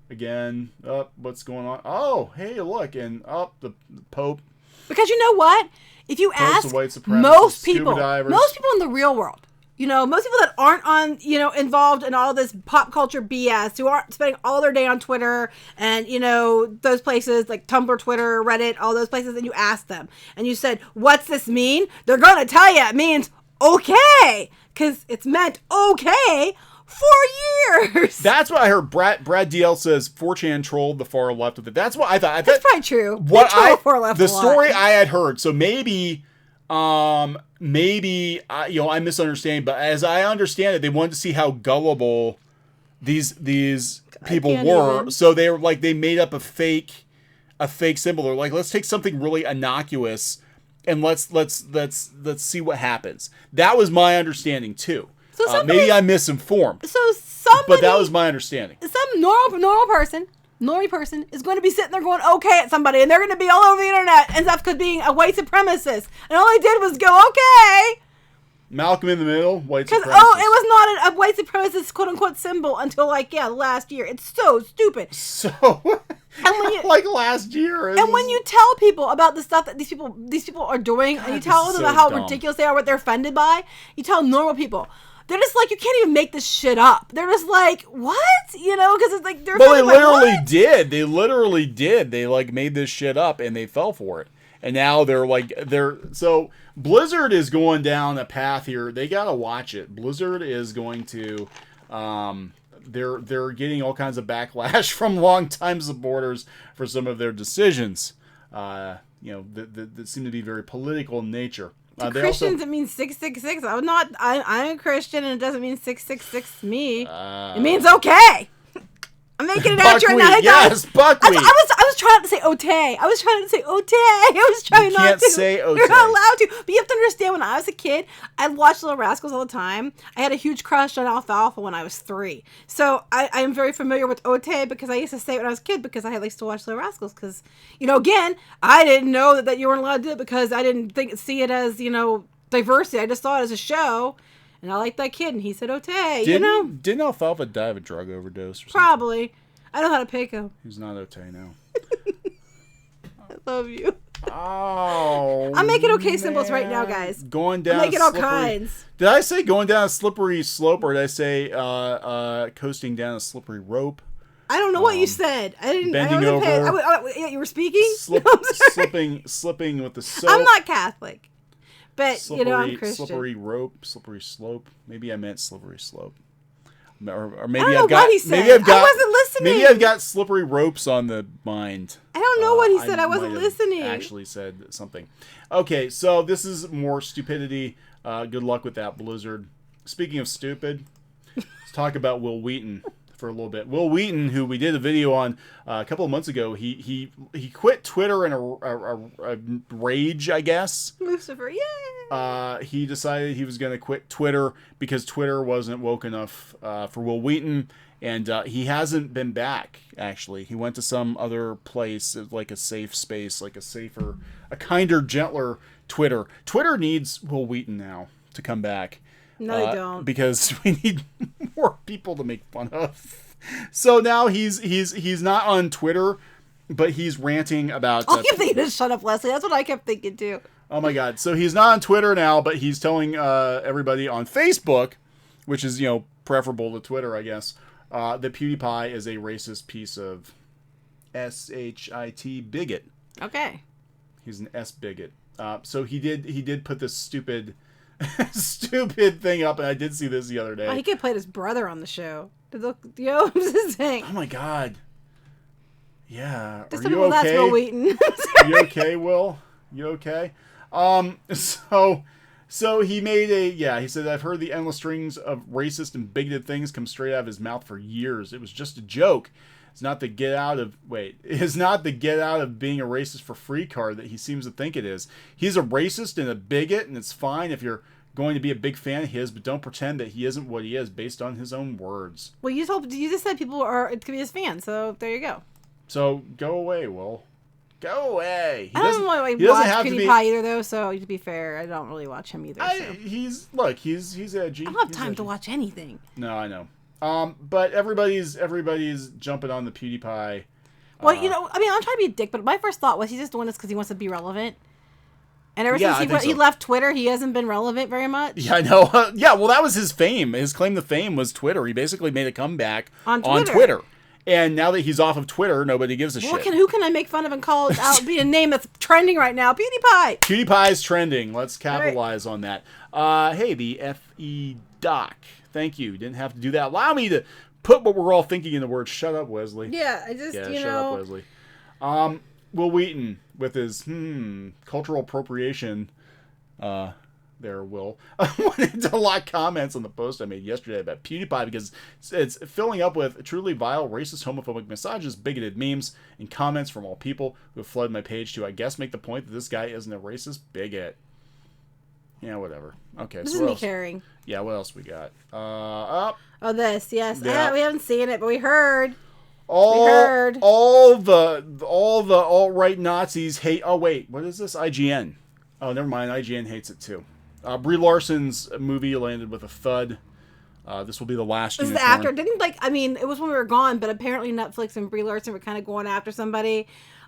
again, what's going on? Oh, hey, look, and the Pope. Because you know what? If you ask most people in the real world, you know, most people that aren't on, you know, involved in all this pop culture BS, who aren't spending all their day on Twitter and, you know, those places like Tumblr, Twitter, Reddit, all those places, and you ask them and you said, what's this mean? They're going to tell you it means okay, because it's meant okay for years. That's what I heard. Brad DL says 4chan trolled the far left with it. That's what I thought. That's probably true. The story I had heard. So maybe you know, I'm misunderstanding, but as I understand it, they wanted to see how gullible these people were. So they were like, they made up a fake symbol. They're like, let's take something really innocuous and let's see what happens. That was my understanding too. So maybe I'm misinformed. But that was my understanding. Some normal person is going to be sitting there going okay at somebody, and they're going to be all over the internet and stuff because being a white supremacist, and all they did was go okay. Malcolm in the Middle, white supremacist. Oh, it was not a white supremacist quote unquote symbol until last year. It's so stupid. So and when you, like last year. And when you tell people about the stuff that these people are doing, and you tell them about how ridiculous they are, what they're offended by, you tell normal people. They're just like, you can't even make this shit up. They're just like, what? You know, because it's like, they're well, they literally did. They literally did. They like made this shit up and they fell for it. And now so Blizzard is going down a path here. They got to watch it. Blizzard is going to, they're getting all kinds of backlash from longtime supporters for some of their decisions, you know, that seem to be very political in nature. To Christians, it means 666. I'm a Christian, and it doesn't mean 666 to me. It means okay. I'm making it out right now. Hey, yes, buckwheat. I was trying not to say otay. I was trying not to say otay. You're not allowed to. But you have to understand, when I was a kid, I watched Little Rascals all the time. I had a huge crush on Alfalfa when I was 3. So I am very familiar with otay because I used to say it when I was a kid because I used to watch Little Rascals. Because, you know, again, I didn't know that you weren't allowed to do it because I didn't see it as, you know, diversity. I just saw it as a show. And I liked that kid, and he said, "Otay," you know? Didn't Alfalfa die of a drug overdose or something? Probably. I know how to pick him. He's not Otay now. I love you. Oh, I'm making okay symbols right now, guys. Going down I'm making all kinds. Did I say going down a slippery slope, or did I say coasting down a slippery rope? I don't know what you said. I didn't. Bending over. You were speaking? Slipping with the soap. I'm not Catholic. But, slippery, you know, I'm Christian. Slippery rope, slippery slope. Maybe I meant slippery slope. Or maybe I wasn't listening. Maybe I've got slippery ropes on the mind. I don't know what he said. I wasn't listening. Actually said something. Okay, so this is more stupidity. Good luck with that, Blizzard. Speaking of stupid, let's talk about Wil Wheaton for a little bit. Wil Wheaton, who we did a video on a couple of months ago, he quit Twitter in a rage, I guess. Lucifer, yay! He decided he was going to quit Twitter because Twitter wasn't woke enough for Wil Wheaton, and he hasn't been back, actually. He went to some other place, like a safe space, like a safer, a kinder, gentler Twitter. Twitter needs Wil Wheaton now to come back. No, they don't. Because we need more people to make fun of. So now he's not on Twitter, but he's ranting about... I kept thinking to shut up, Leslie. That's what I kept thinking, too. Oh, my God. So he's not on Twitter now, but he's telling everybody on Facebook, which is, you know, preferable to Twitter, I guess, that PewDiePie is a racist piece of shit bigot. Okay. He's an S bigot. So he did put this stupid thing up, and I did see this the other day. Oh, he could play his brother on the show. Yo, I'm just saying. Oh my God. Yeah. Are you okay? That's Wil Wheaton. You okay, Will? You okay? So he made he said, I've heard the endless strings of racist and bigoted things come straight out of his mouth for years. It was just a joke. It's not the get out of being a racist for free card that he seems to think it is. He's a racist and a bigot, and it's fine if you're going to be a big fan of his, but don't pretend that he isn't what he is based on his own words. Well, you just said people could be his fans, so there you go. So go away, Will. Go away. I don't really watch PewDiePie either, though. So to be fair, I don't really watch him either. He's edgy. I don't have time to watch anything. No, I know. But everybody's jumping on the PewDiePie. Well, I'm trying to be a dick, but my first thought was he's just doing this because he wants to be relevant. And ever since he left Twitter, he hasn't been relevant very much. Yeah, I know. Well, that was his fame. His claim to fame was Twitter. He basically made a comeback on Twitter. And now that he's off of Twitter, nobody gives a shit. Who can I make fun of and call out be a name that's trending right now? PewDiePie. PewDiePie's trending. Let's capitalize on that. Hey, the FE Doc. Thank you. Didn't have to do that. Allow me to put what we're all thinking in the word "shut up, Wesley." Yeah, I just shut up, Wesley. Wil Wheaton with his cultural appropriation. There, Will. I wanted to lock comments on the post I made yesterday about PewDiePie because it's filling up with truly vile, racist, homophobic, misogynist, bigoted memes and comments from all people who have flooded my page to, I guess, make the point that this guy isn't a racist bigot. Yeah, whatever. Okay, this is me caring. Yeah, what else we got? This, yes. Yeah. We haven't seen it, but we heard. All the alt-right Nazis hate. Oh wait, what is this? IGN. Oh, never mind. IGN hates it too. Brie Larson's movie landed with a thud. This will be the last. This is after. It was when we were gone, but apparently Netflix and Brie Larson were kind of going after somebody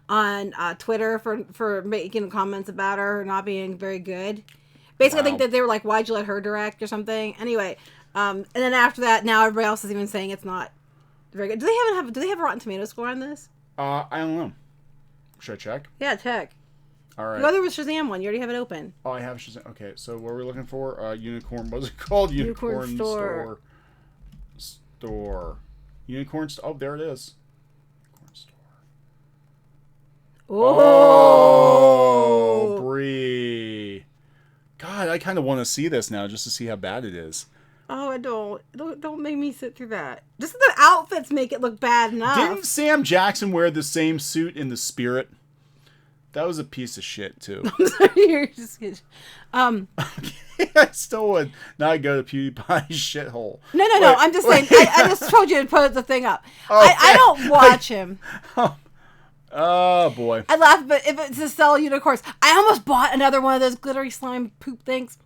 on Twitter for making comments about her not being very good. Basically, wow. I think that they were like, "Why'd you let her direct?" or something. Anyway, and then after that, now everybody else is even saying it's not very good. Do they have a Rotten Tomatoes score on this? I don't know. Should I check? Yeah, check. All right. The other was Shazam one. You already have it open. Oh, I have Shazam. Okay, so what are we looking for? Unicorn. What's it called? Unicorn Store. Unicorn Store. Oh, there it is. Unicorn Store. Oh, Brie. God, I kind of want to see this now just to see how bad it is. Oh, I don't make me sit through that. Just the outfits make it look bad enough. Didn't Sam Jackson wear the same suit in The Spirit? That was a piece of shit too. I'm sorry, you're just kidding. I still would not go to PewDiePie's shithole. No. I'm just saying. I just told you to put the thing up. Okay. I don't watch him. Oh boy. I laugh, but if it's to sell unicorns, I almost bought another one of those glittery slime poop things.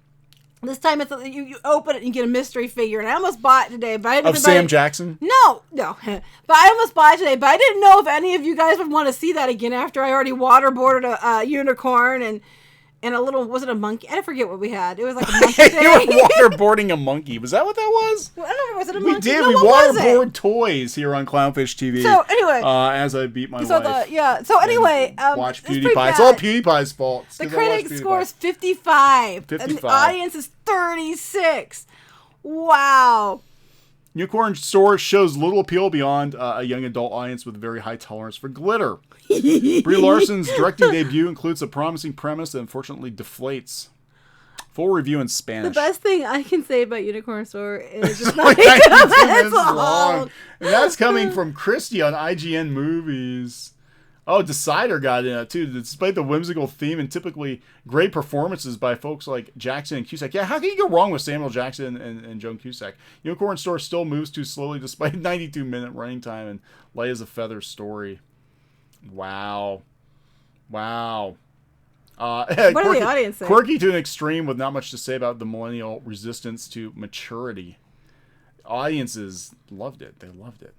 This time it's you open it and you get a mystery figure, and I almost bought it today, but I didn't. Of Sam Jackson? No, but I almost bought it today, but I didn't know if any of you guys would want to see that again after I already waterboarded a unicorn and a little, was it a monkey? I forget what we had. It was like a monkey thing. You were waterboarding a monkey. Was that what that was? Well, I don't know. Was it a monkey? We did. We waterboard toys here on Clownfish TV. So anyway, as I beat my wife. So anyway, watch PewDiePie. It's all PewDiePie's fault. The critic scores 55. And the audience is 36. Wow. Unicorn Store shows little appeal beyond a young adult audience with very high tolerance for glitter. Brie Larson's directing debut includes a promising premise that unfortunately deflates. Full review in Spanish. The best thing I can say about Unicorn Store is it's not minutes long. And that's coming from Christy on IGN Movies. Oh, Decider got in it too. Despite the whimsical theme and typically great performances by folks like Jackson and Cusack. Yeah, how can you go wrong with Samuel Jackson and Joan Cusack? Unicorn Store still moves too slowly despite 92-minute running time and light as a feather story. Wow. What did the audience say? Quirky to an extreme with not much to say about the millennial resistance to maturity. Audiences loved it. They loved it.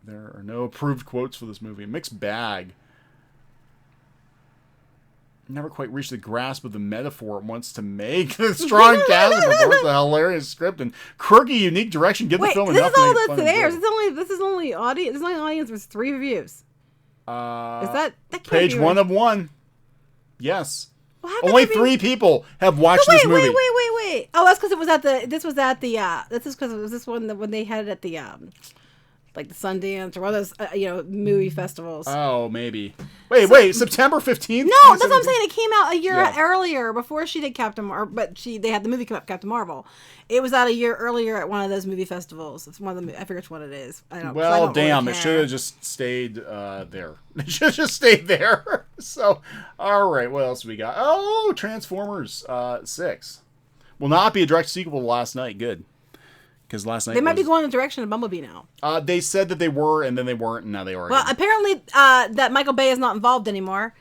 There are no approved quotes for this movie. Mixed bag. Never quite reached the grasp of the metaphor it wants to make. The strong cast supports the hilarious script and quirky, unique direction. Give the film enough to make it fun. This is only audience. This is only audience with 3 reviews. Is that page 1 of 1? Yes. Well, only 3 people have watched this movie. Wait. Oh, that's because it was at the. This was at the. This is because it was this one when they had it at the like the Sundance or one of those movie festivals. Oh, maybe. Wait, September 15th? No, that's what I'm saying. It came out a year Yeah. earlier before she did Captain Marvel, but they had the movie come up, Captain Marvel. It was out a year earlier at one of those movie festivals. It's one of the I forget which one it is. I don't. Well, I don't damn, really it care. should have just stayed there. It should have just stayed there. So, all right, what else we got? Oh, Transformers 6 will not be a direct sequel to Last Night. Good. Because last night They might be going in the direction of Bumblebee now. They said that they were, and then they weren't, and now they are. Well, again. apparently that Michael Bay is not involved anymore.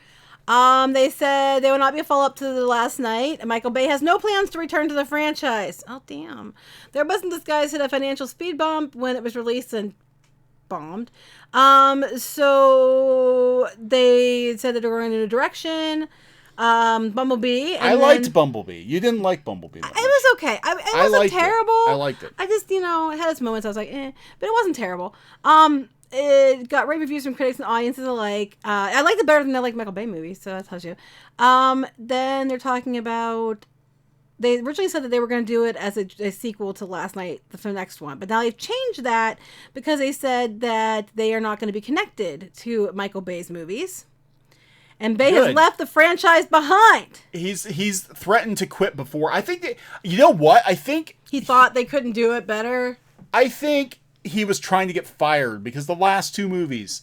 They said there will not be a follow-up to the Last Night. And Michael Bay has no plans to return to the franchise. Oh, damn. There wasn't this guy's hit a financial speed bump when it was released and bombed. So they said that they're going in a direction. Bumblebee. And I liked Bumblebee. You didn't like Bumblebee. It was okay. It wasn't terrible. I liked it. I just, it had its moments. I was like, but it wasn't terrible. It got rave reviews from critics and audiences alike. I liked it better than I like Michael Bay movies, so that tells you. Then they're talking about. They originally said that they were going to do it as a sequel to Last Night, the next one. But now they've changed that because they said that they are not going to be connected to Michael Bay's movies. And Bay has left the franchise behind. He's threatened to quit before. I think that, you know what? I think he thought they couldn't do it better. I think he was trying to get fired because the last two movies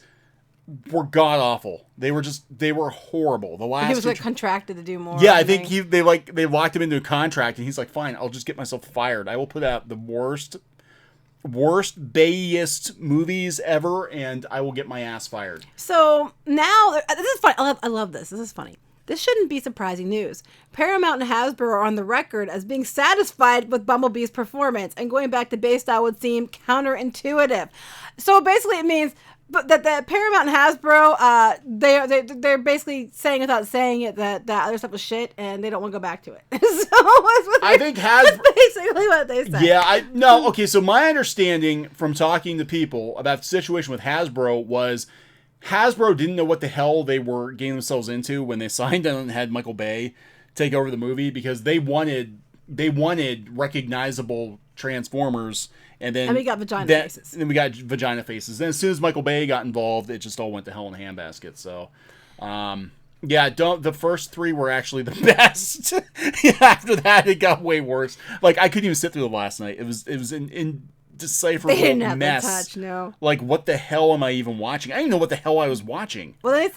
were god awful. They were horrible. The last he was contracted to do more. Yeah, I think they locked him into a contract, and he's like, fine, I'll just get myself fired. I will put out the worst Bayist movies ever, and I will get my ass fired. So now, this is funny. I love this. This is funny. This shouldn't be surprising news. Paramount and Hasbro are on the record as being satisfied with Bumblebee's performance, and going back to Bay style would seem counterintuitive. So basically it means that the Paramount and Hasbro, they're basically saying without saying it that other stuff was shit, and they don't want to go back to it. That's basically what they said. Yeah, okay, so my understanding from talking to people about the situation with Hasbro was Hasbro didn't know what the hell they were getting themselves into when they signed and had Michael Bay take over the movie, because they wanted recognizable Transformers. And we got vagina faces. And then we got vagina faces. Then as soon as Michael Bay got involved, it just all went to hell in a handbasket. So, the first three were actually the best. After that, it got way worse. Like, I couldn't even sit through the Last Night. It was an indecipherable they didn't have mess. The touch, no. Like, what the hell am I even watching? I didn't even know what the hell I was watching. Well, they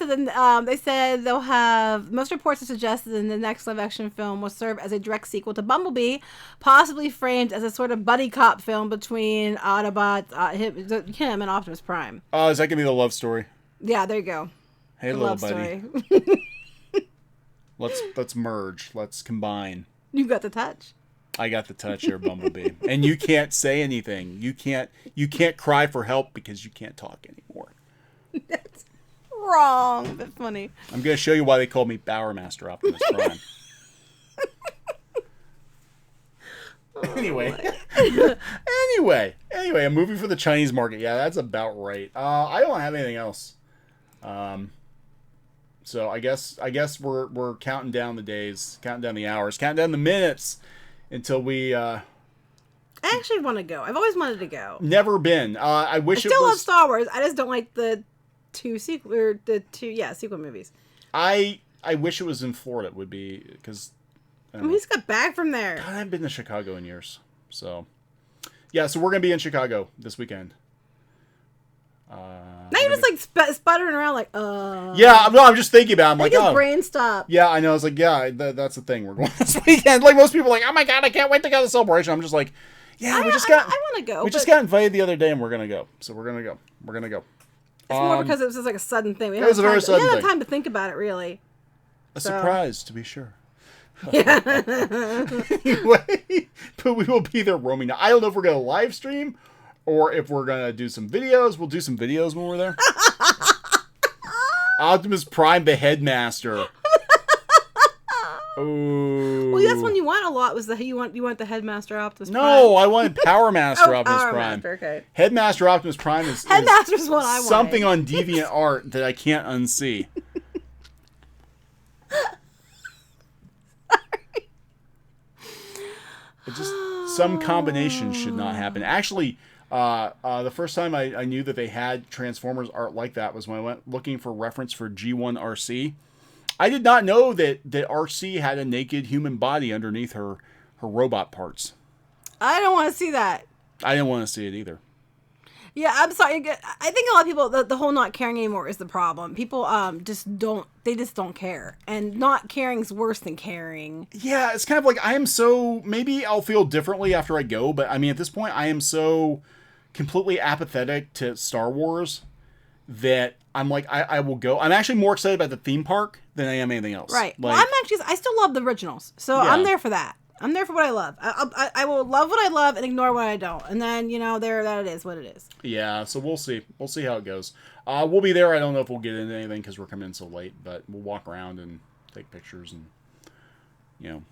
said they'll have, most reports have suggested that the next live-action film will serve as a direct sequel to Bumblebee, possibly framed as a sort of buddy cop film between Autobots, him and Optimus Prime. Oh, is that gonna be the love story? Yeah, there you go. Hey, the little buddy. Let's merge. Let's combine. You got the touch. I got the touch here, Bumblebee. And you can't say anything. You can't cry for help because you can't talk anymore. That's wrong, but funny. I'm going to show you why they called me Bowermaster Optimus Prime. Anyway, a movie for the Chinese market. Yeah, that's about right. I don't have anything else. So I guess we're counting down the days, counting down the hours, counting down the minutes until we. I actually want to go. I've always wanted to go. Never been. I wish. I still love Star Wars. I just don't like the sequel movies. I wish it was in Florida. It would be because. I mean, he's got back from there. God, I haven't been to Chicago in years. So, yeah, so we're going to be in Chicago this weekend. Now you're just like sputtering around like, Yeah, no, I'm just thinking about it. I'm like, his brain stopped. Yeah, I know. I was like, yeah, that's the thing. We're going this weekend. Like, most people are like, oh my God, I can't wait to go to the celebration. I'm just like, yeah, I want to go. We just got invited the other day and we're going to go. So we're going to go. We're going to go. It's more because it was just like a sudden thing. It was a very sudden thing. We didn't have time to think about it, really. A surprise, to be sure. Yeah. Anyway, but we will be there roaming. Now, I don't know if we're going to live stream or if we're going to do some videos. We'll do some videos when we're there. Optimus Prime, the headmaster. Oh. Well, that's one you want a lot. Was you want the headmaster Optimus Prime? No, I wanted Power Master Optimus Power Prime. Master, okay. Headmaster Optimus Prime is Headmaster's what I want. Something on DeviantArt that I can't unsee. It just some combination should not happen. Actually, The first time I knew that they had Transformers art like that was when I went looking for reference for G1 RC. I did not know that RC had a naked human body underneath her robot parts. I don't want to see that. I didn't want to see it either. Yeah, I'm sorry. I think a lot of people, the whole not caring anymore is the problem. People just don't care. And not caring is worse than caring. Yeah, it's kind of like maybe I'll feel differently after I go, but I mean, at this point, I am so completely apathetic to Star Wars that I'm like, I will go. I'm actually more excited about the theme park than I am anything else. Right. Like, well, I still love the originals. So yeah. I'm there for that. I'm there for what I love. I will love what I love and ignore what I don't. And then, that it is what it is. Yeah, so we'll see. We'll see how it goes. We'll be there. I don't know if we'll get into anything because we're coming in so late, but we'll walk around and take pictures and,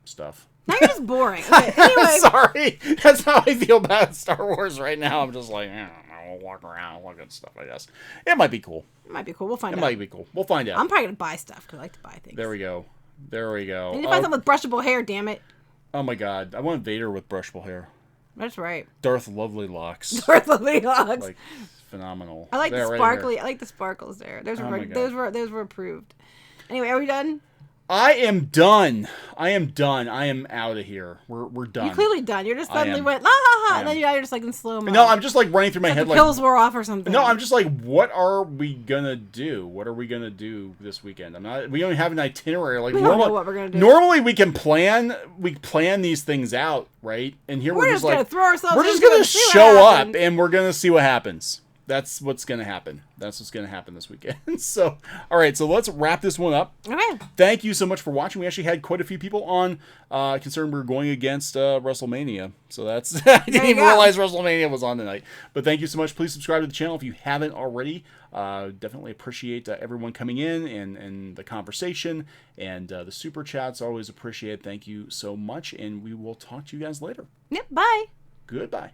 stuff. Now you're just boring. Okay, anyway. Sorry. That's how I feel about Star Wars right now. I'm just like, I don't know. We'll walk around, look at stuff, I guess. It might be cool. It might be cool. We'll find out. It might be cool. We'll find out. I'm probably going to buy stuff because I like to buy things. There we go. I need to find something with brushable hair, damn it. Oh my god. I want Vader with brushable hair. That's right. Darth Lovely Locks. Darth Lovely Locks. Like, phenomenal. I like there, the sparkly. Right, I like the sparkles there. Those were approved. Anyway, are we done? I am done. I am out of here. We're done. You're clearly done. You're just suddenly went la ha ha, and then you're just like in slow mo. No, I'm just like running through my head the pills wore off or something. No, I'm just like, what are we gonna do? What are we gonna do this weekend? We don't have an itinerary. Like, we don't know what we're gonna do. Normally we can plan these things out, right? And here we're just gonna like, throw ourselves. We're just gonna show up and we're gonna see what happens. That's what's going to happen. That's what's going to happen this weekend. So, all right. So let's wrap this one up. Okay. Thank you so much for watching. We actually had quite a few people on, considering we were going against WrestleMania. So that's, I didn't even realize WrestleMania was on tonight. But thank you so much. Please subscribe to the channel if you haven't already. Definitely appreciate everyone coming in and the conversation and the super chats. Always appreciate it. Thank you so much. And we will talk to you guys later. Yep. Bye. Goodbye.